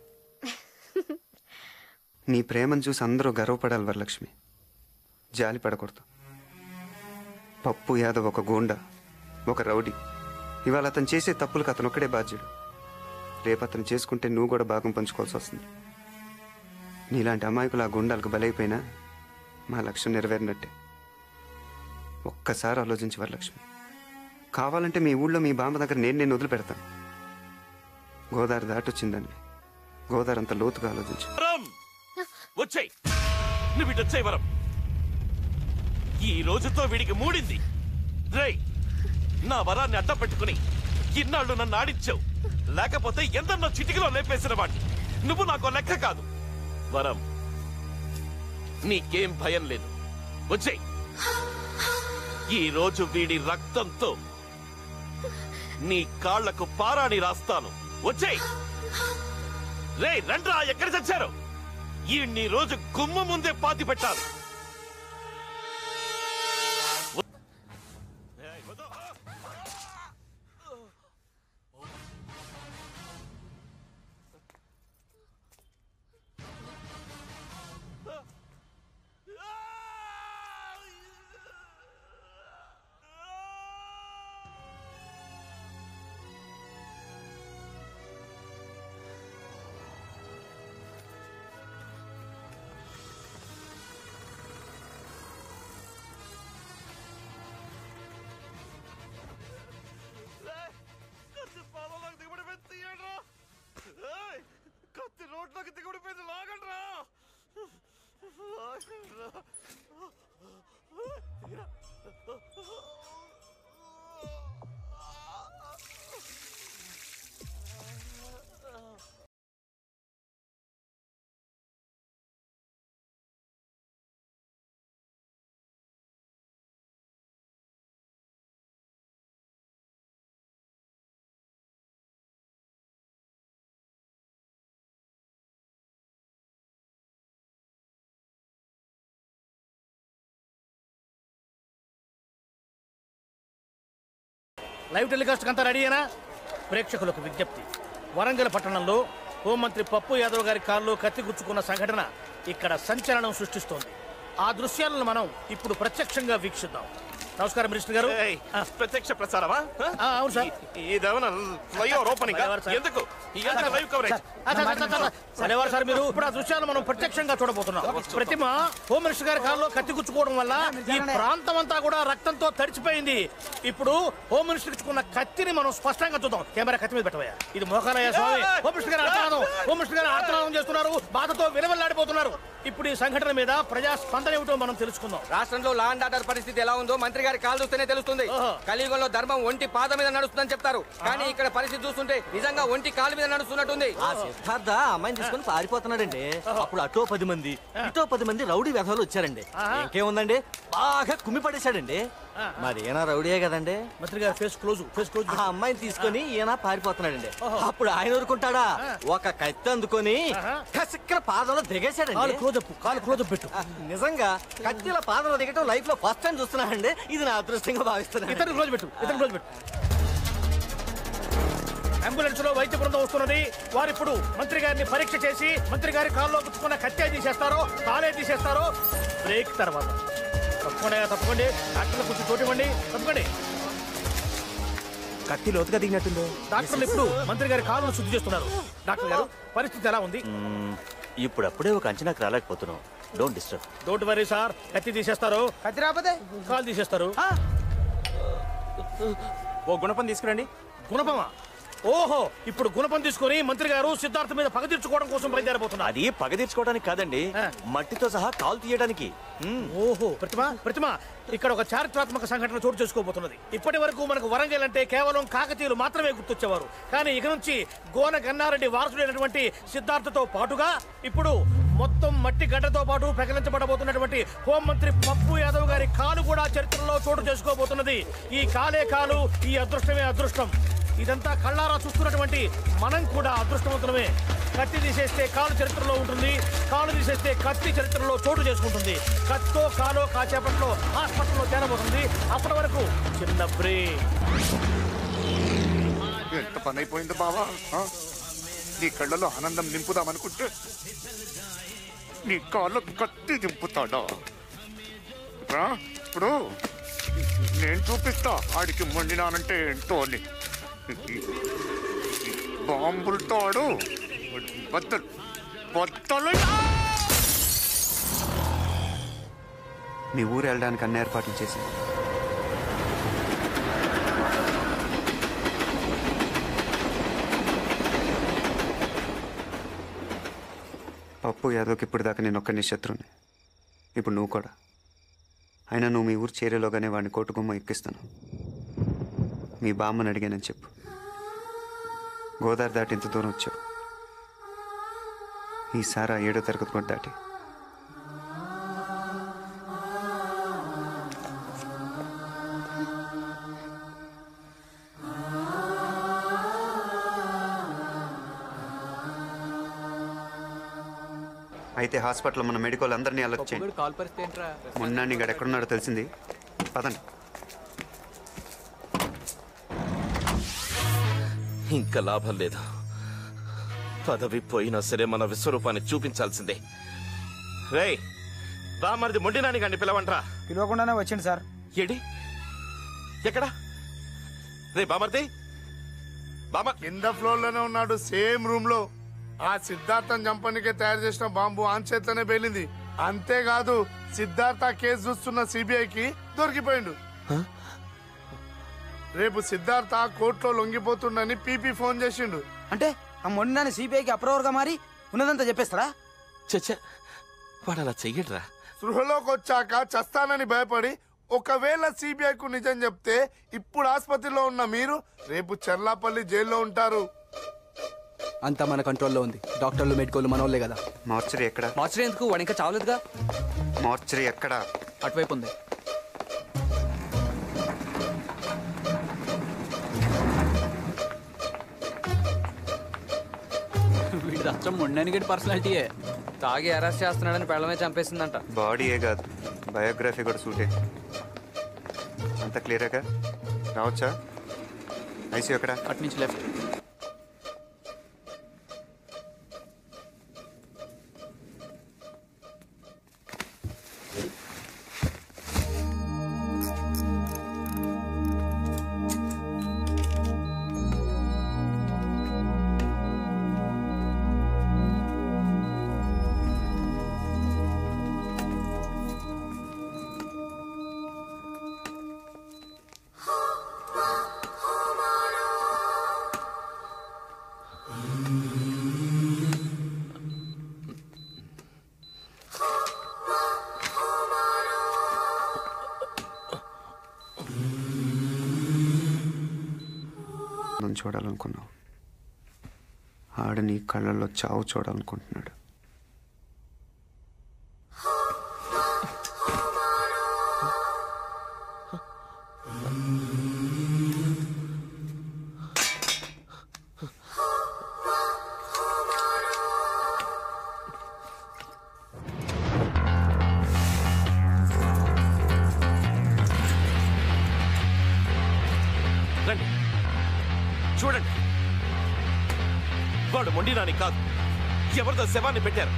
నీ ప్రేమను చూసి అందరూ గర్వపడాలి వరలక్ష్మి, జాలి పడకూడదు. పప్పు యాదవ్ ఒక గూండా, ఒక రౌడీ. ఇవాళ అతను చేసే తప్పులకు అతను ఒక్కడే బాధ్యుడు. రేపు అతను చేసుకుంటే నువ్వు కూడా భాగం పంచుకోవాల్సి వస్తుంది. నీలాంటి అమాయకులు ఆ గుండాలకు బలైపోయినా మా లక్ష్యం నెరవేరినట్టే. ఒక్కసారి ఆలోచించి వరలక్ష్మి. కావాలంటే మీ ఊళ్ళో మీ బామ్మ దగ్గర నేను వదిలిపెడతాను. గోదావరి దాటొచ్చిందండి. గోదావరి అంత లోతుగా ఆలోచించు. వచ్చాయి, నువ్వు ఇటు వచ్చాయి వరం. ఈ రోజుతో వీడికి మూడింది. రేయ్, నా వరాన్ని అడ్డం పెట్టుకుని ఇన్నాళ్ళు నన్ను ఆడించావు. లేకపోతే ఎందరినో చిటికలో లేపేసిన వాడిని. నువ్వు నాకు లెక్క కాదు. వరం, నీకేం భయం లేదు. వచ్చాయి. ఈ రోజు వీడి రక్తంతో నీ కాళ్లకు పారాణి రాస్తాను. వచ్చాయి. రే రండ్రా, ఎక్కడ చచ్చారు? ఈ రోజు గుమ్మ ముందే పాతి పెట్టాలి. రోడ్లోకి దిగుడిపోయింది. లాగండ్రా. లైవ్ టెలికాస్ట్ అంతా రెడీయేనా? ప్రేక్షకులకు విజ్ఞప్తి. వరంగల్ పట్టణంలో హోంమంత్రి పప్పు యాదవ్ గారి కారులో కత్తి గుచ్చుకున్న సంఘటన ఇక్కడ సంచలనం సృష్టిస్తోంది. ఆ దృశ్యాలను మనం ఇప్పుడు ప్రత్యక్షంగా వీక్షిద్దాం. నమస్కారం మినిస్టర్ గారు. ప్రత్యక్ష ప్రసారమా? అవును సార్. ఎందుకు సరేవారు సార్, మీరు ఇప్పుడు ఆ దృశ్యాలు మనం ప్రత్యక్షంగా చూడబోతున్నాం. ప్రతిమ హోమ్ మినిస్టర్ గారి కారులో కత్తి గుచ్చుకోవడం వల్ల ఈ ప్రాంతం అంతా కూడా రక్తంతో తడిచిపోయింది. ఇప్పుడు హోమ్ మినిస్టర్ ఇచ్చుకున్న కత్తిని మనం స్పష్టంగా చూద్దాం. కెమెరా కత్తి మీద పెట్టవయ్యా. ఇది మోకాలయ్య స్వామి. హోమ్ మినిస్టర్ గారు ఆర్తనాదం, హోమ్ మినిస్టర్ గారు ఆర్తనాదం చేస్తున్నారు, బాధతో విలవెల్లాడిపోతున్నారు. ఇప్పుడు ఈ సంఘటన మీద ప్రజా స్పందన ఏమిటో మనం తెలుసుకుందాం. రాష్ట్రంలో లా అండ్ ఆర్డర్ పరిస్థితి ఎలా ఉందో మంత్రి గారి కాలు చూస్తేనే తెలుస్తుంది. కలియుగంలో ధర్మం ఒంటి పాద మీద నడుస్తుందని చెప్తారు, కానీ ఇక్కడ పరిస్థితి చూస్తుంటే నిజంగా ఒంటి కాలు మీద నడుస్తున్నట్టుంది. ఆ సిద్ధార్థ అమ్మాయిని తీసుకుని పారిపోతున్నాడండి. అప్పుడు అటో 10 మంది ఇటో 10 మంది రౌడీ వ్యవహారాలు వచ్చారండి. ఇంకేముందండి, బాగా కుమ్మి పడేశాడండి. మరి ఈయన రౌడీయే కదండి. మంత్రి గారు ఫేస్ క్లోజ్ ఆ అమ్మాయిని తీసుకొని ఈయన పారిపోతున్నాడండి. అప్పుడు ఆయన ఊరుకుంటాడా? ఒక కత్తి అందుకొని కసిక్కన పాదంలో దిగేశాడండి. కాలు క్లోజ్ పెట్టు. నిజంగా కత్తిల పాదంలో దిగటం లైఫ్ లో ఫస్ట్ టైం చూస్తున్నానండి. ఇది నా అదృష్టంగా భావిస్తున్నాను. ఇతను క్లోజ్ పెట్టు. అంబులెన్స్ లో వైద్య బృందం వస్తున్నది. వారిప్పుడు మంత్రి గారిని పరీక్ష చేసి మంత్రి గారి కాల్లో గుచ్చుకున్న కత్తి తీసేస్తారో కాలే తీసేస్తారో బ్రేక్ తర్వాత. తప్పకుండా డాక్టర్లు కొంచెం చోటివ్వండి. తప్పకండి. కత్తి లోతుగా దిగినట్టుంది. డాక్టర్లు ఇప్పుడు మంత్రి గారి కాళ్ళను శుద్ధి చేస్తున్నారు. డాక్టర్ గారు పరిస్థితి ఎలా ఉంది? ఇప్పుడప్పుడే ఒక అంచనాకు రాలేకపోతున్నాం. Don't disturb. Don't worry sir. కత్తి తీసేస్తారు. కత్తి రాకపోతే కాలు తీసేస్తారు. ఓ గుణపం తీసుకురండి. గుణపమా? ఓహో, ఇప్పుడు గుణపం తీసుకొని మంత్రి గారు సిద్ధార్థ మీద పగ తీర్చుకోవడం కోసం బయలుదేరబోతున్నారు. అది పగ తీర్చుకోవడానికి కాదండి, మట్టితో సహా కాలు తీయడానికి. ఓహో, ప్రతిమ ఇక్కడ ఒక చారిత్రాత్మక సంఘటన చోటు చేసుకోబోతున్నది. ఇప్పటి వరకు మనకు వరంగల్ అంటే కేవలం కాకతీయులు మాత్రమే గుర్తొచ్చేవారు. కానీ ఇక నుంచి గోన గన్నారెడ్డి వారసుడైనటువంటి సిద్ధార్థతో పాటుగా ఇప్పుడు మొత్తం మట్టి గడ్డతో పాటు ప్రకటించబడబోతున్నటువంటి హోంమంత్రి పప్పు యాదవ్ గారి కాలు కూడా చరిత్రలో చోటు చేసుకోబోతున్నది. ఈ కాలే కాలు, ఈ అదృష్టమే అదృష్టం. ఇదంతా కళ్ళారా చూస్తున్నటువంటి మనం కూడా అదృష్టవంతులమే. కత్తి తీసేస్తే కాలు చరిత్రలో ఉంటుంది, కాలు తీసేస్తే కత్తి చరిత్రలో చోటు చేసుకుంటుంది. కత్తో కాలో కాసేపట్లో హాస్పిటల్లో చేరబోతుంది. అప్పటి వరకు చిన్న బ్రేక్. ఎంత పని అయిపోయింది బావా. నీ కళ్ళలో ఆనందం నింపుదామనుకుంటే నీ కాళ్ళు కత్తి దింపుతాడా? ఇప్పుడు నేను చూపిస్తా ఆడికి మొండినానంటే ఏంటో అని. బాంబులతో ఆడు బద్దలు. మీ ఊరు వెళ్ళడానికి అన్ని ఏర్పాట్లు చేసింది. పప్పు యాదవ్కి ఇప్పుడు దాకా నేను ఒక్కని శత్రువుని. ఇప్పుడు నువ్వు కూడా. అయినా నువ్వు మీ ఊరు చేరేలోగానే వాడిని కోటుగుమ్మ ఎక్కిస్తాను. మీ బామ్మని అడిగానని చెప్పు. గోదావరి దాటి ఇంత దూరం వచ్చావు. ఈసారి 7వ తరగతి కూడా దాటి. అయితే హాస్పిటల్లో మన మెడికల్ అందరినీ అలర్ట్ చేయండి. కాల్ పరిస్థితి ఏంట్రా? మొన్న ఇక్కడ ఎక్కడున్నాడో తెలిసింది. పదండి. ఇంకా లాభం లేదు. పదవి పోయినా సరే మన విశ్వరూపాన్ని చూపించాల్సిందే. రేయ్, బామ్మరిది మొండినాని గాని పిలవంట్రా. పిలవకుండానే వచ్చింది సార్. ఏడి ఎక్కడా? రే బామర్ది, కింద ఫ్లోర్ లోనే ఉన్నాడు, సేమ్ రూమ్ లో. ఆ సిద్ధార్థం చంపనికే తయారు చేసిన బాంబు ఆన్ చేతిలోనే పేలింది. అంతేకాదు సిద్ధార్థ కేసు చూస్తున్న సిబిఐకి దొరికిపోయిండు. రేపు సిద్ధార్థ కోర్టులో లొంగిపోతుండని పీపీ ఫోన్ చేసిండు. అంటే ఆ మొండినాన్ని సిబిఐకి అప్రూవర్ గా మారి ఉన్నదంతా చెప్పేస్తారా? చచ్చా, వాడు అలా చెయ్యడ్రా. సృహలోకి వచ్చాక చస్తానని భయపడి ఒకవేళ సిబిఐకు నిజం చెప్తే ఇప్పుడు ఆసుపత్రిలో ఉన్న మీరు రేపు చెర్లాపల్లి జైల్లో ఉంటారు. అంతా మన కంట్రోల్లో ఉంది. డాక్టర్లు మెడికోలు మనోళ్ళే కదా. మార్చరీ ఎక్కడ? మార్చరీ ఎందుకు? వాడు ఇంకా చావలేదుగా. మార్చరీ ఎక్కడ? అటువైపు ఉంది. వీడి అచ్చం మొండని పర్సనాలిటీయే. తాగి అరెస్ట్ చేస్తున్నాడని పెళ్ళమే చంపేసిందంట. బాడీయే కాదు, బయోగ్రఫీ కూడా సూటే. అంత క్లియర్గా రావచ్చా? ఐసీ ఎక్కడ? అటు నుంచి లెఫ్ట్. చూడాలనుకున్నావు, ఆడు నీ కళ్ళల్లో చావు చూడాలనుకుంటున్నాడు. చూడండి, వాడు మొండి నాని కాదు, ఎవరిదో శవాన్ని పెట్టారు.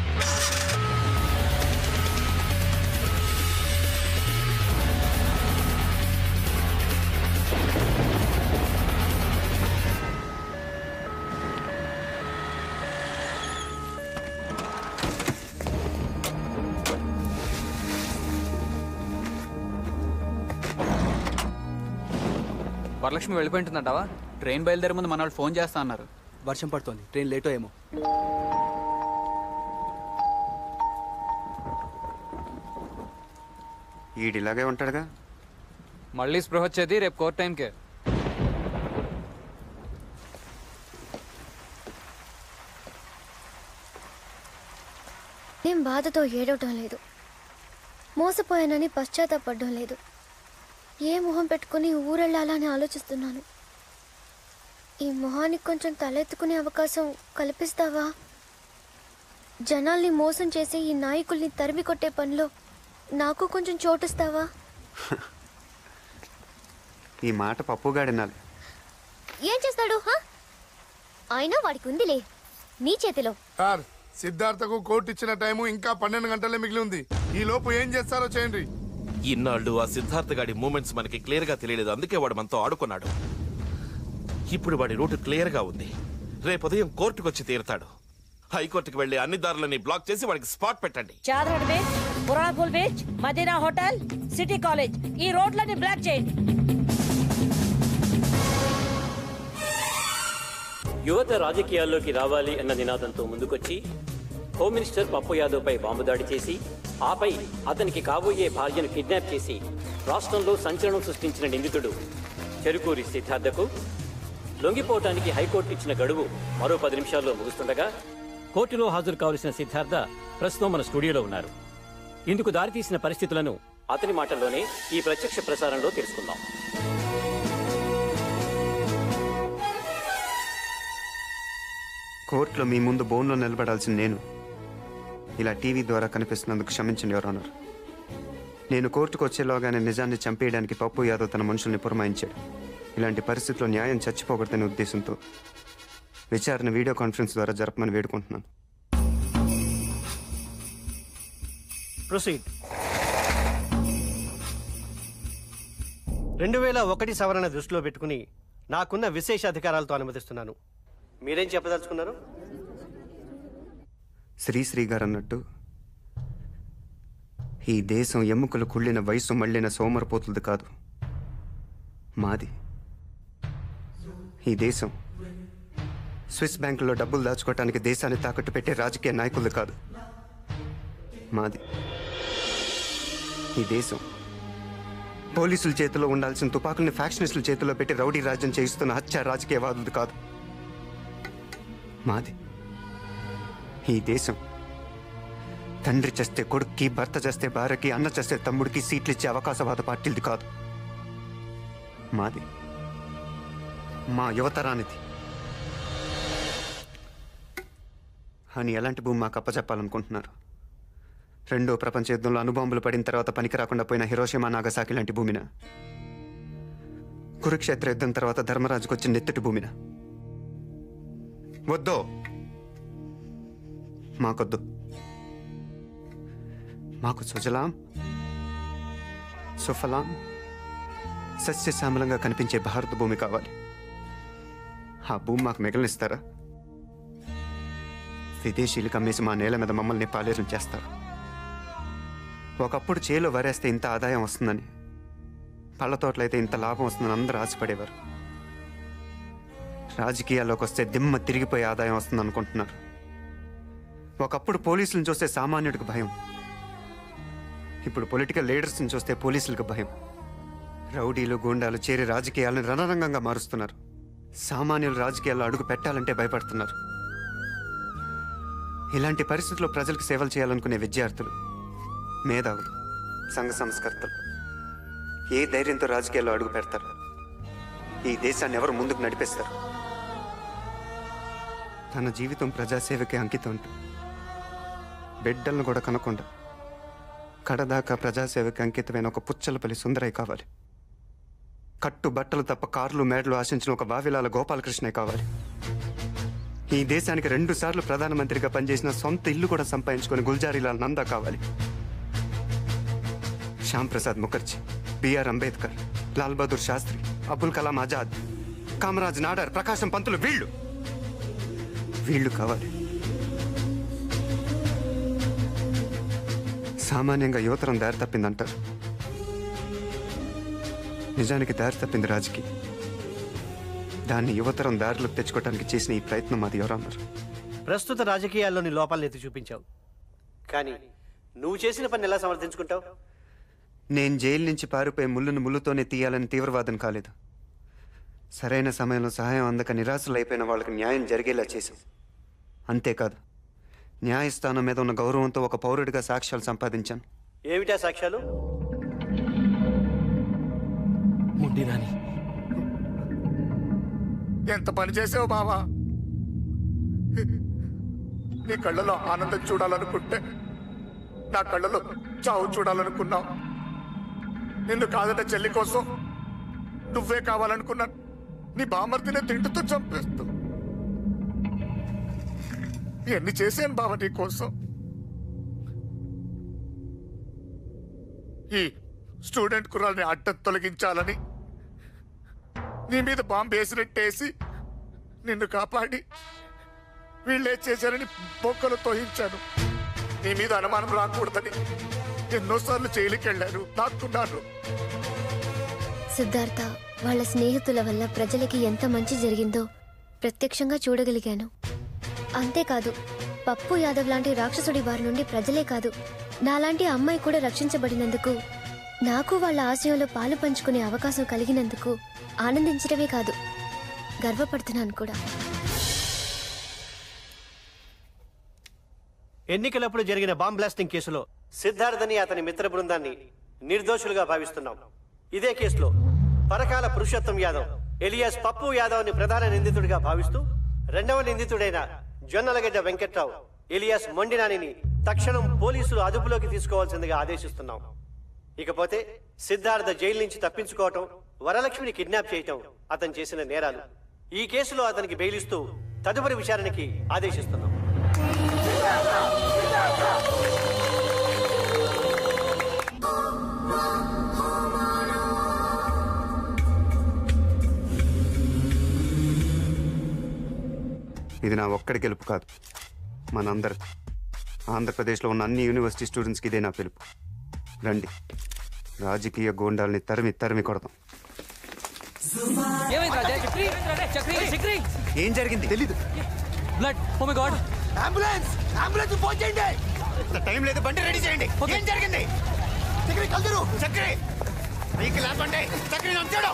వరలక్ష్మి వెళ్ళిపోయింటుందంటావా? ట్రైన్ బయలుదేరే ముందు మన వాళ్ళు ఫోన్ చేస్తా అన్నారు. వర్షం పడుతోంది, ట్రైన్ లేటో ఏమో. ఈడిలాగే ఉంటాడుగా. మళ్ళీ స్పృహ వచ్చేది రేపు కోర్ట్ టైంకే. నేను బాధతో ఏడవటం లేదు, మోసపోయానని పశ్చాత్తాపడడం లేదు. ఏ మొహం పెట్టుకుని ఊరెళ్ళాలా అని ఆలోచిస్తున్నాను. ఈ మొహానికి కొంచెం తలెత్తుకునే అవకాశం కల్పిస్తావా? జనాల్ని మోసం చేసి ఈ నాయకుల్ని తరిమి కొట్టే పనిలో నాకు కొంచెం చోటిస్తావా? ఈ మాట పప్పుగాడినాలి. ఏం చేస్తాడు? అయినా వాడికి ఉందిలే నీ చేతిలో. సార్, సిద్ధార్థకు కోర్టు ఇచ్చిన టైము ఇంకా 12 గంటలే మిగిలి ఉంది. ఈ లోపు ఏం చేస్తారో చేయండి. ఇన్నాళ్ళు ఆ సిద్ధార్థ గాడి మూమెంట్స్ మనకి క్లియర్ గా తెలియలేదు, అందుకే వాడు మనతో ఆడుకున్నాడు. ఇప్పుడు వాడి రూట్ క్లియర్ గా ఉంది. రేపు ఉదయం కోర్టుకు వచ్చి తీరుతాడు. హైకోర్టుకు వెళ్లి అన్ని దారులని బ్లాక్ చేసి వాడికి స్పాట్ పెట్టండి. చాదర్ బీచ్, పురాణపూల్ బీచ్, మదీనా హోటల్, సిటీ కాలేజ్, ఈ రోడ్లని బ్లాక్ చేయండి. యువత రాజకీయాల్లోకి రావాలి అన్న నినాదంతో ముందుకొచ్చి హోమ్ మినిస్టర్ పప్పు యాదవ్ పై బాంబు దాడి చేసి ఆపై అతనికి కాబోయే భార్యను కిడ్నాప్ చేసి రాష్ట్రంలో సంచలనం సృష్టించిన నిందితుడు చెరుకూరి సిద్ధార్థకు లొంగిపోవటానికి హైకోర్టు ఇచ్చిన గడువు మరో 10 నిమిషాల్లో ముగుస్తుండగా కోర్టులో హాజరు కావలసిన సిద్ధార్థ ప్రస్తుతం మన స్టూడియోలో ఉన్నారు. ఇందుకు దారితీసిన పరిస్థితులను అతని మాటల్లోనే ఈ ప్రత్యక్ష ప్రసారంలో తెలుసుకుందాం. కోర్టులో మీ ముందు బోన్లో నిలబడాల్సిన నేను ఇలా టీవీ ద్వారా కనిపిస్తున్నందుకు క్షమించండి యువర్ ఆనర్. నేను కోర్టుకు వచ్చేలోగానే నిజాన్ని చంపేయడానికి పప్పు యాదవ్ తన మనుషుల్ని పురమాయించాడు. ఇలాంటి పరిస్థితుల్లో న్యాయం చచ్చిపోకూడదనే ఉద్దేశంతో విచారణ వీడియో కాన్ఫరెన్స్ ద్వారా జరపమని వేడుకుంటున్నాను. ప్రొసీడ్. 2001 సవరణ దృష్టిలో పెట్టుకుని నాకున్న విశేష అధికారాలతో అనుమతిస్తున్నాను. మీరేం చెప్పదలుచుకున్నారు? శ్రీశ్రీ గారు అన్నట్టు ఈ దేశం ఎముకలు కుళ్ళిన వయసు మళ్ళిన సోమరపోతులది కాదు, మాది. ఈ దేశం స్విస్ బ్యాంకులో డబ్బులు దాచుకోవటానికి దేశాన్ని తాకట్టు పెట్టే రాజకీయ నాయకులది కాదు, మాది. ఈ దేశం పోలీసుల చేతిలో ఉండాల్సిన తుపాకుల్ని ఫ్యాక్షనిస్టుల చేతిలో పెట్టి రౌడీ రాజ్యం చేయిస్తున్న హత్య రాజకీయవాదులది కాదు, మాది. ఈ దేశం తండ్రి చేస్తే కొడుక్కి, భర్త చేస్తే భార్యకి, అన్న చేస్తే తమ్ముడికి సీట్లు ఇచ్చే అవకాశవాద పార్టీలది కాదు, మాది. మా యువతరానిది. అని ఎలాంటి భూమి మాకు అప్పచెప్పాలనుకుంటున్నారు? రెండో ప్రపంచ యుద్ధంలో అణుబాంబులు పడిన తర్వాత పనికి రాకుండా పోయిన హిరోషిమా, నాగసాకి లాంటి భూమినా? కురుక్షేత్ర యుద్ధం తర్వాత ధర్మరాజుకు వచ్చిన నెత్తుటి భూమినా? వద్దో, మాకొద్దు. మాకు సుజలాం సుఫలాం సస్యశ్యామలంగా కనిపించే భారత భూమి కావాలి. ఆ భూమి మాకు మిగలనిస్తారా? విదేశీయులకు అమ్మేసి మా నేల మీద మమ్మల్ని పాలేరం చేస్తారు. ఒకప్పుడు చేలో వరేస్తే ఇంత ఆదాయం వస్తుందని, పళ్ళ తోటలైతే ఇంత లాభం వస్తుందని అందరూ ఆశపడేవారు. రాజకీయాల్లోకి వస్తే దిమ్మ తిరిగిపోయే ఆదాయం వస్తుంది అనుకుంటున్నారు. ఒకప్పుడు పోలీసులను చూస్తే సామాన్యుడికి భయం, ఇప్పుడు పొలిటికల్ లీడర్స్ని చూస్తే పోలీసులకు భయం. రౌడీలు, గూండాలు చేరి రాజకీయాలను రణరంగంగా మారుస్తున్నారు. సామాన్యులు రాజకీయాల్లో అడుగు పెట్టాలంటే భయపడుతున్నారు. ఇలాంటి పరిస్థితుల్లో ప్రజలకు సేవలు చేయాలనుకునే విద్యార్థులు, మేధావులు, సంఘ సంస్కర్తలు ఏ ధైర్యంతో రాజకీయాల్లో అడుగు పెడతారు? ఈ దేశాన్ని ఎవరు ముందుకు నడిపిస్తారు? తన జీవితం ప్రజాసేవకే అంకితం అంటూ బిడ్డలను కూడా కనకుండా కడదాకా ప్రజాసేవకి అంకితమైన ఒక పుచ్చలపల్లి సుందరయ్య కావాలి. కట్టు బట్టలు తప్ప కార్లు మేడలు ఆశించిన ఒక వావిలాల గోపాలకృష్ణే కావాలి. ఈ దేశానికి 2 సార్లు ప్రధానమంత్రిగా పనిచేసిన సొంత ఇల్లు కూడా సంపాదించుకుని గుల్జారీలాల్ నందా కావాలి. శ్యామ్ ప్రసాద్ ముఖర్జీ, బిఆర్ అంబేద్కర్, లాల్ బహదూర్ శాస్త్రి, అబుల్ కలాం ఆజాద్, కామరాజ్ నాడార్, ప్రకాశం పంతులు వీళ్ళు కావాలి. సామాన్యంగా యువతరం దారి తప్పిందంటారు. నిజానికి దారి తప్పింది రాజకీయం. దాన్ని యువతరం దారిలోకి తెచ్చుకోవడానికి చేసిన ఈ ప్రయత్నం అది ఎవరన్నారు? ప్రస్తుత రాజకీయాల్లోని లోపాలను ఎత్తి చూపించావు, కానీ నువ్వు చేసిన పని ఎలా సమర్థించుకుంటావు? నేను జైలు నుంచి పారిపోయి ముళ్ళును ముళ్ళుతోనే తీయాలని తీవ్రవాదం కాలేదు. సరైన సమయంలో సహాయం అందక నిరాశలైపోయిన వాళ్ళకి న్యాయం జరిగేలా చేశాం. అంతేకాదు, న్యాయస్థానం మీద ఉన్న గౌరవంతో ఒక పౌరుడిగా సాక్ష్యాలు సంపాదించాను. ఏమిటా సాక్ష్యాలు? ఎంత పని చేసావు బావా. నీ కళ్ళలో ఆనందం చూడాలనుకుంటే నా కళ్ళలో చావు చూడాలనుకున్నావు. నిన్ను కాదట చెల్లి కోసం నువ్వే కావాలనుకున్నాను. నీ బామర్తినే తింటుతో చంపేస్తూ ఎన్ని చేశాను బావ నీ కోసం. ఈ స్టూడెంట్ కుర్రాల్ని అడ్డం తొలగించాలని నీ మీద బాంబు వేసినట్టేసి నిన్ను కాపాడి వీళ్ళే చేశారని బొక్కలు తోయించాను. నీ మీద అనుమానం రాకూడదని ఎన్నోసార్లు జైలుకి వెళ్ళాను, దాక్కున్నాను. సిద్ధార్థ వాళ్ళ స్నేహితుల వల్ల ప్రజలకి ఎంత మంచి జరిగిందో ప్రత్యక్షంగా చూడగలిగాను. అంతేకాదు, పప్పు యాదవ్ లాంటి రాక్షసుడి బారి నుండి ప్రజలే కాదు, నాలాంటి అమ్మాయి కూడా రక్షించబడినందుకు, నాకు వాళ్ళ ఆశయంలో పాలు పంచుకునే అవకాశం కలిగినందుకు ఆనందించడమే కాదు, గర్వపడుతున్నాను కూడా. ఎన్నికలప్పుడు జరిగిన బాంబ్ బ్లాస్టింగ్ కేసులో సిద్ధార్థని అతని మిత్ర బృందాన్ని నిర్దోషులుగా భావిస్తున్నాం. ఇదే కేసులో పరకాల పురుషోత్తం యాదవ్ ఎలియాస్ పప్పు యాదవ్ని ప్రధాన నిందితుడిగా భావిస్తూ రెండవ నిందితుడైన జొన్నలగడ్డ వెంకట్రావు ఎలియాస్ మొండినానిని తక్షణం పోలీసులు అదుపులోకి తీసుకోవాల్సిందిగా ఆదేశిస్తున్నాం. ఇకపోతే సిద్ధార్థ జైలు నుంచి తప్పించుకోవటం, వరలక్ష్మిని కిడ్నాప్ చేయటం అతను చేసిన నేరాలు. ఈ కేసులో అతనికి బెయిలిస్తూ తదుపరి విచారణకి ఆదేశిస్తున్నాం. ఇది నా ఒక్కడి గెలుపు కాదు, మనందరి. ఆంధ్రప్రదేశ్లో ఉన్న అన్ని యూనివర్సిటీ స్టూడెంట్స్కి ఇదే నా పిలుపు. రండి, రాజకీయ గోండాల్ని తరిమి తరిమి కొడతాం. ఏం జరిగింది తెలీదు. Blood, oh my god. Ambulance phone చేయండి. టైం లేదు, బండి రెడీ చేయండి. ఏం జరిగింది? చక్రి కలుదురు. చక్రి వెహికల్ ఆపండి. చక్రి నంచాడు.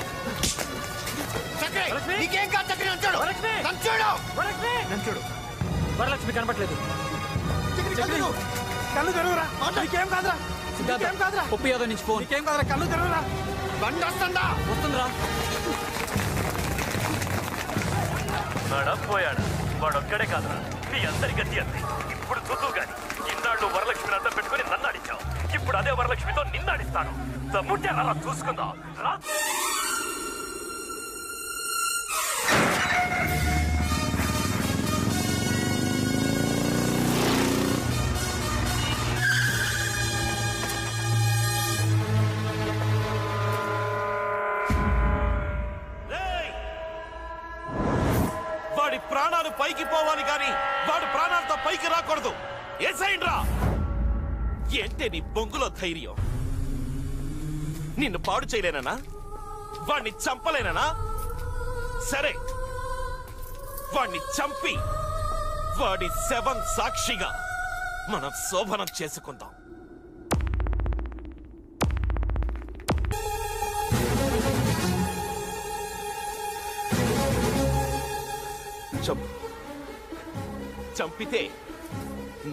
చక్రి నీకేం కాదు. చక్రి నంచాడు. నంచాడు. వరలక్ష్మి కనపట్లేదు. కళ్ళు తెరవరా. నీకేం కాదురా. నీకేం కాదురా. పప్పు యాదవ్ నుంచి ఫోన్. నీకేం కాదురా. కళ్ళు తెరవరా. బండి వస్తుందా? వస్తుందిరా. మేడం పోయాడు. వాడొక్కడే కాదురా, మీ అందరి గతి అంతే. ఇప్పుడు చూద్దు గాని, ఇన్నాళ్ళు వరలక్ష్మిని అడ్డం పెట్టుకుని నన్ను ఆడించావు. ఇప్పుడు అదే వరలక్ష్మితో నిన్ను ఆడిస్తాను. దమ్ముంటే అలా చూసుకుందా. వాడి ప్రాణాలు పైకి పోవాలి కానీ వాడు ప్రాణాలతో పైకి రాకూడదు. ఏసైండ్రా. ఏంటే నీ బొంగులో ధైర్యం? నిన్ను పాడు చేయలేనా? వాణ్ణి చంపలేనా? సరే, వాణ్ణి చంపి వాడి శవం సాక్షిగా మనం శోభనం చేసుకుందాం. చంపితే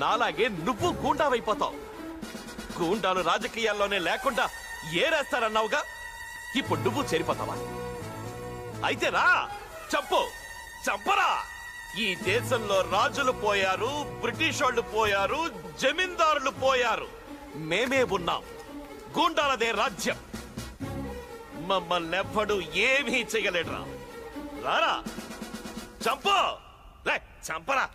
నాలాగే నువ్వు గూండావైపోతావు. గూండాలు రాజకీయాల్లోనే లేకుండా ఏరేస్తారన్నావుగా, ఇప్పుడు నువ్వు చేరిపోతావా? అయితే రా, చంపు, చంపరా. ఈ దేశంలో రాజులు పోయారు, బ్రిటిష్ వాళ్ళు పోయారు, జమీందారులు పోయారు. మేమే ఉన్నాం. గూండాలదే రాజ్యం. మమ్మల్ని ఎవ్వడు ఏమీ చెయ్యలేడురా. రారా, చంపు, లే చంపరా.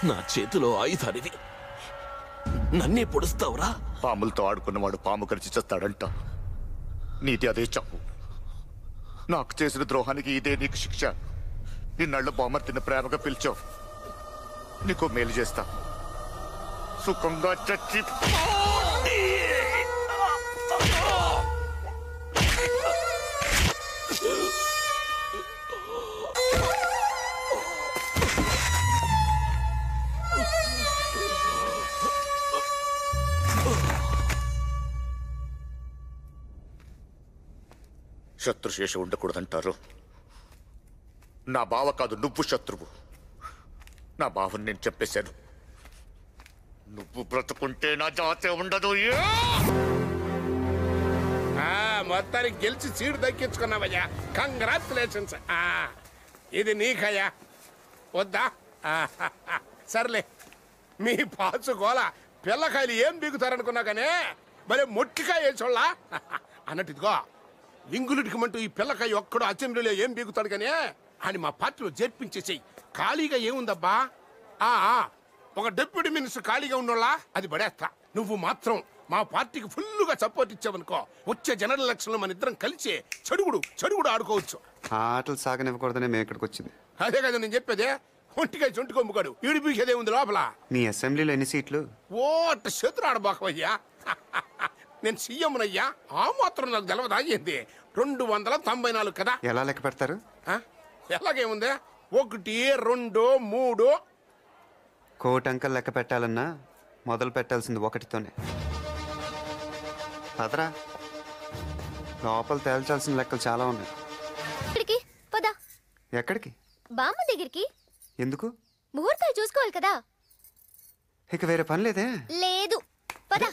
నా చేతిలో ఆయుధానిది, నన్నే పొడుస్తావురా? పాములతో ఆడుకున్నవాడు పాము కరిచి చేస్తాడంట. నీది అదే చావు. నాకు చేసిన ద్రోహానికి ఇదే నీకు శిక్ష. ఇన్నాళ్ళు బామర్తిని ప్రేమగా పిలిచావు. నీకు మేలు చేస్తా. సుఖంగా చచ్చి శత్రుశేష ఉండకూడదంటారు. నా బావ కాదు, నువ్వు శత్రువు. నా బావని నేను చెప్పేశాను. నువ్వు బ్రతుకుంటే నా జాతే ఉండదు. మొత్తానికి గెలిచి సీటు దక్కించుకున్నావయ్యా. కంగ్రాచులేషన్స్. ఇది నీకయ్యా. వద్దా? సర్లే, మీ పాచు గోల పిల్లకాయలు ఏం బీగుతారనుకున్నా కానీ మరి మొట్టికాయ వేసోళ్ళ అన్నట్టు ఇదిగో లింగులుడికమంటూ ఈ పిల్లకాయ ఒక్కడు అసెంబ్లీలో ఏం బీగుతాడు కానీ అని మా పార్టీలో చేర్పించేసేయి. ఖాళీగా ఏముందబ్బా? ఒక డిప్యూటీ మినిస్టర్ ఖాళీగా ఉన్నోళ్ళా అది పడేస్తా. నువ్వు మాత్రం మా పార్టీకి ఫుల్గా సపోర్ట్ ఇచ్చావనుకో, వచ్చే జనరల్ ఎలక్షన్ లో మన ఇద్దరం కలిసి చెడుగుడు ఆడుకోవచ్చు. ఆటలు సాగనివ్వకూడదనే మేము ఇక్కడికి వచ్చింది. అదే కదా నేను చెప్పేదే. ఒంటికాయ చొంటి కొమ్ముకాడు ఈడు బీకేదే ఉంది లోపల. మీ అసెంబ్లీలో ఎన్ని సీట్లు? ఓ అట్ట చేతులు ఆడబాకవయ్యా. నేను సీఎంనయ్యా. ఆ మాత్రం నాకు తెలవదా ఏంది? 294 కదా. ఎలా లెక్క పెడతారు? ఎలాగేముందే? 1 2 3 కోటి అంకల్ లెక్క పెట్టాలన్నా మొదలు పెట్టాల్సింది 1తోనే. పదరా, లోపల తేల్చాల్సిన లెక్కలు చాలా ఉన్నాయి. ఎక్కడికి? బామ్మ దగ్గరికి. ఎందుకు? ముహూర్తాలు చూసుకోవాలి కదా. ఇక వేరే పని లేదే? లేదు, పద.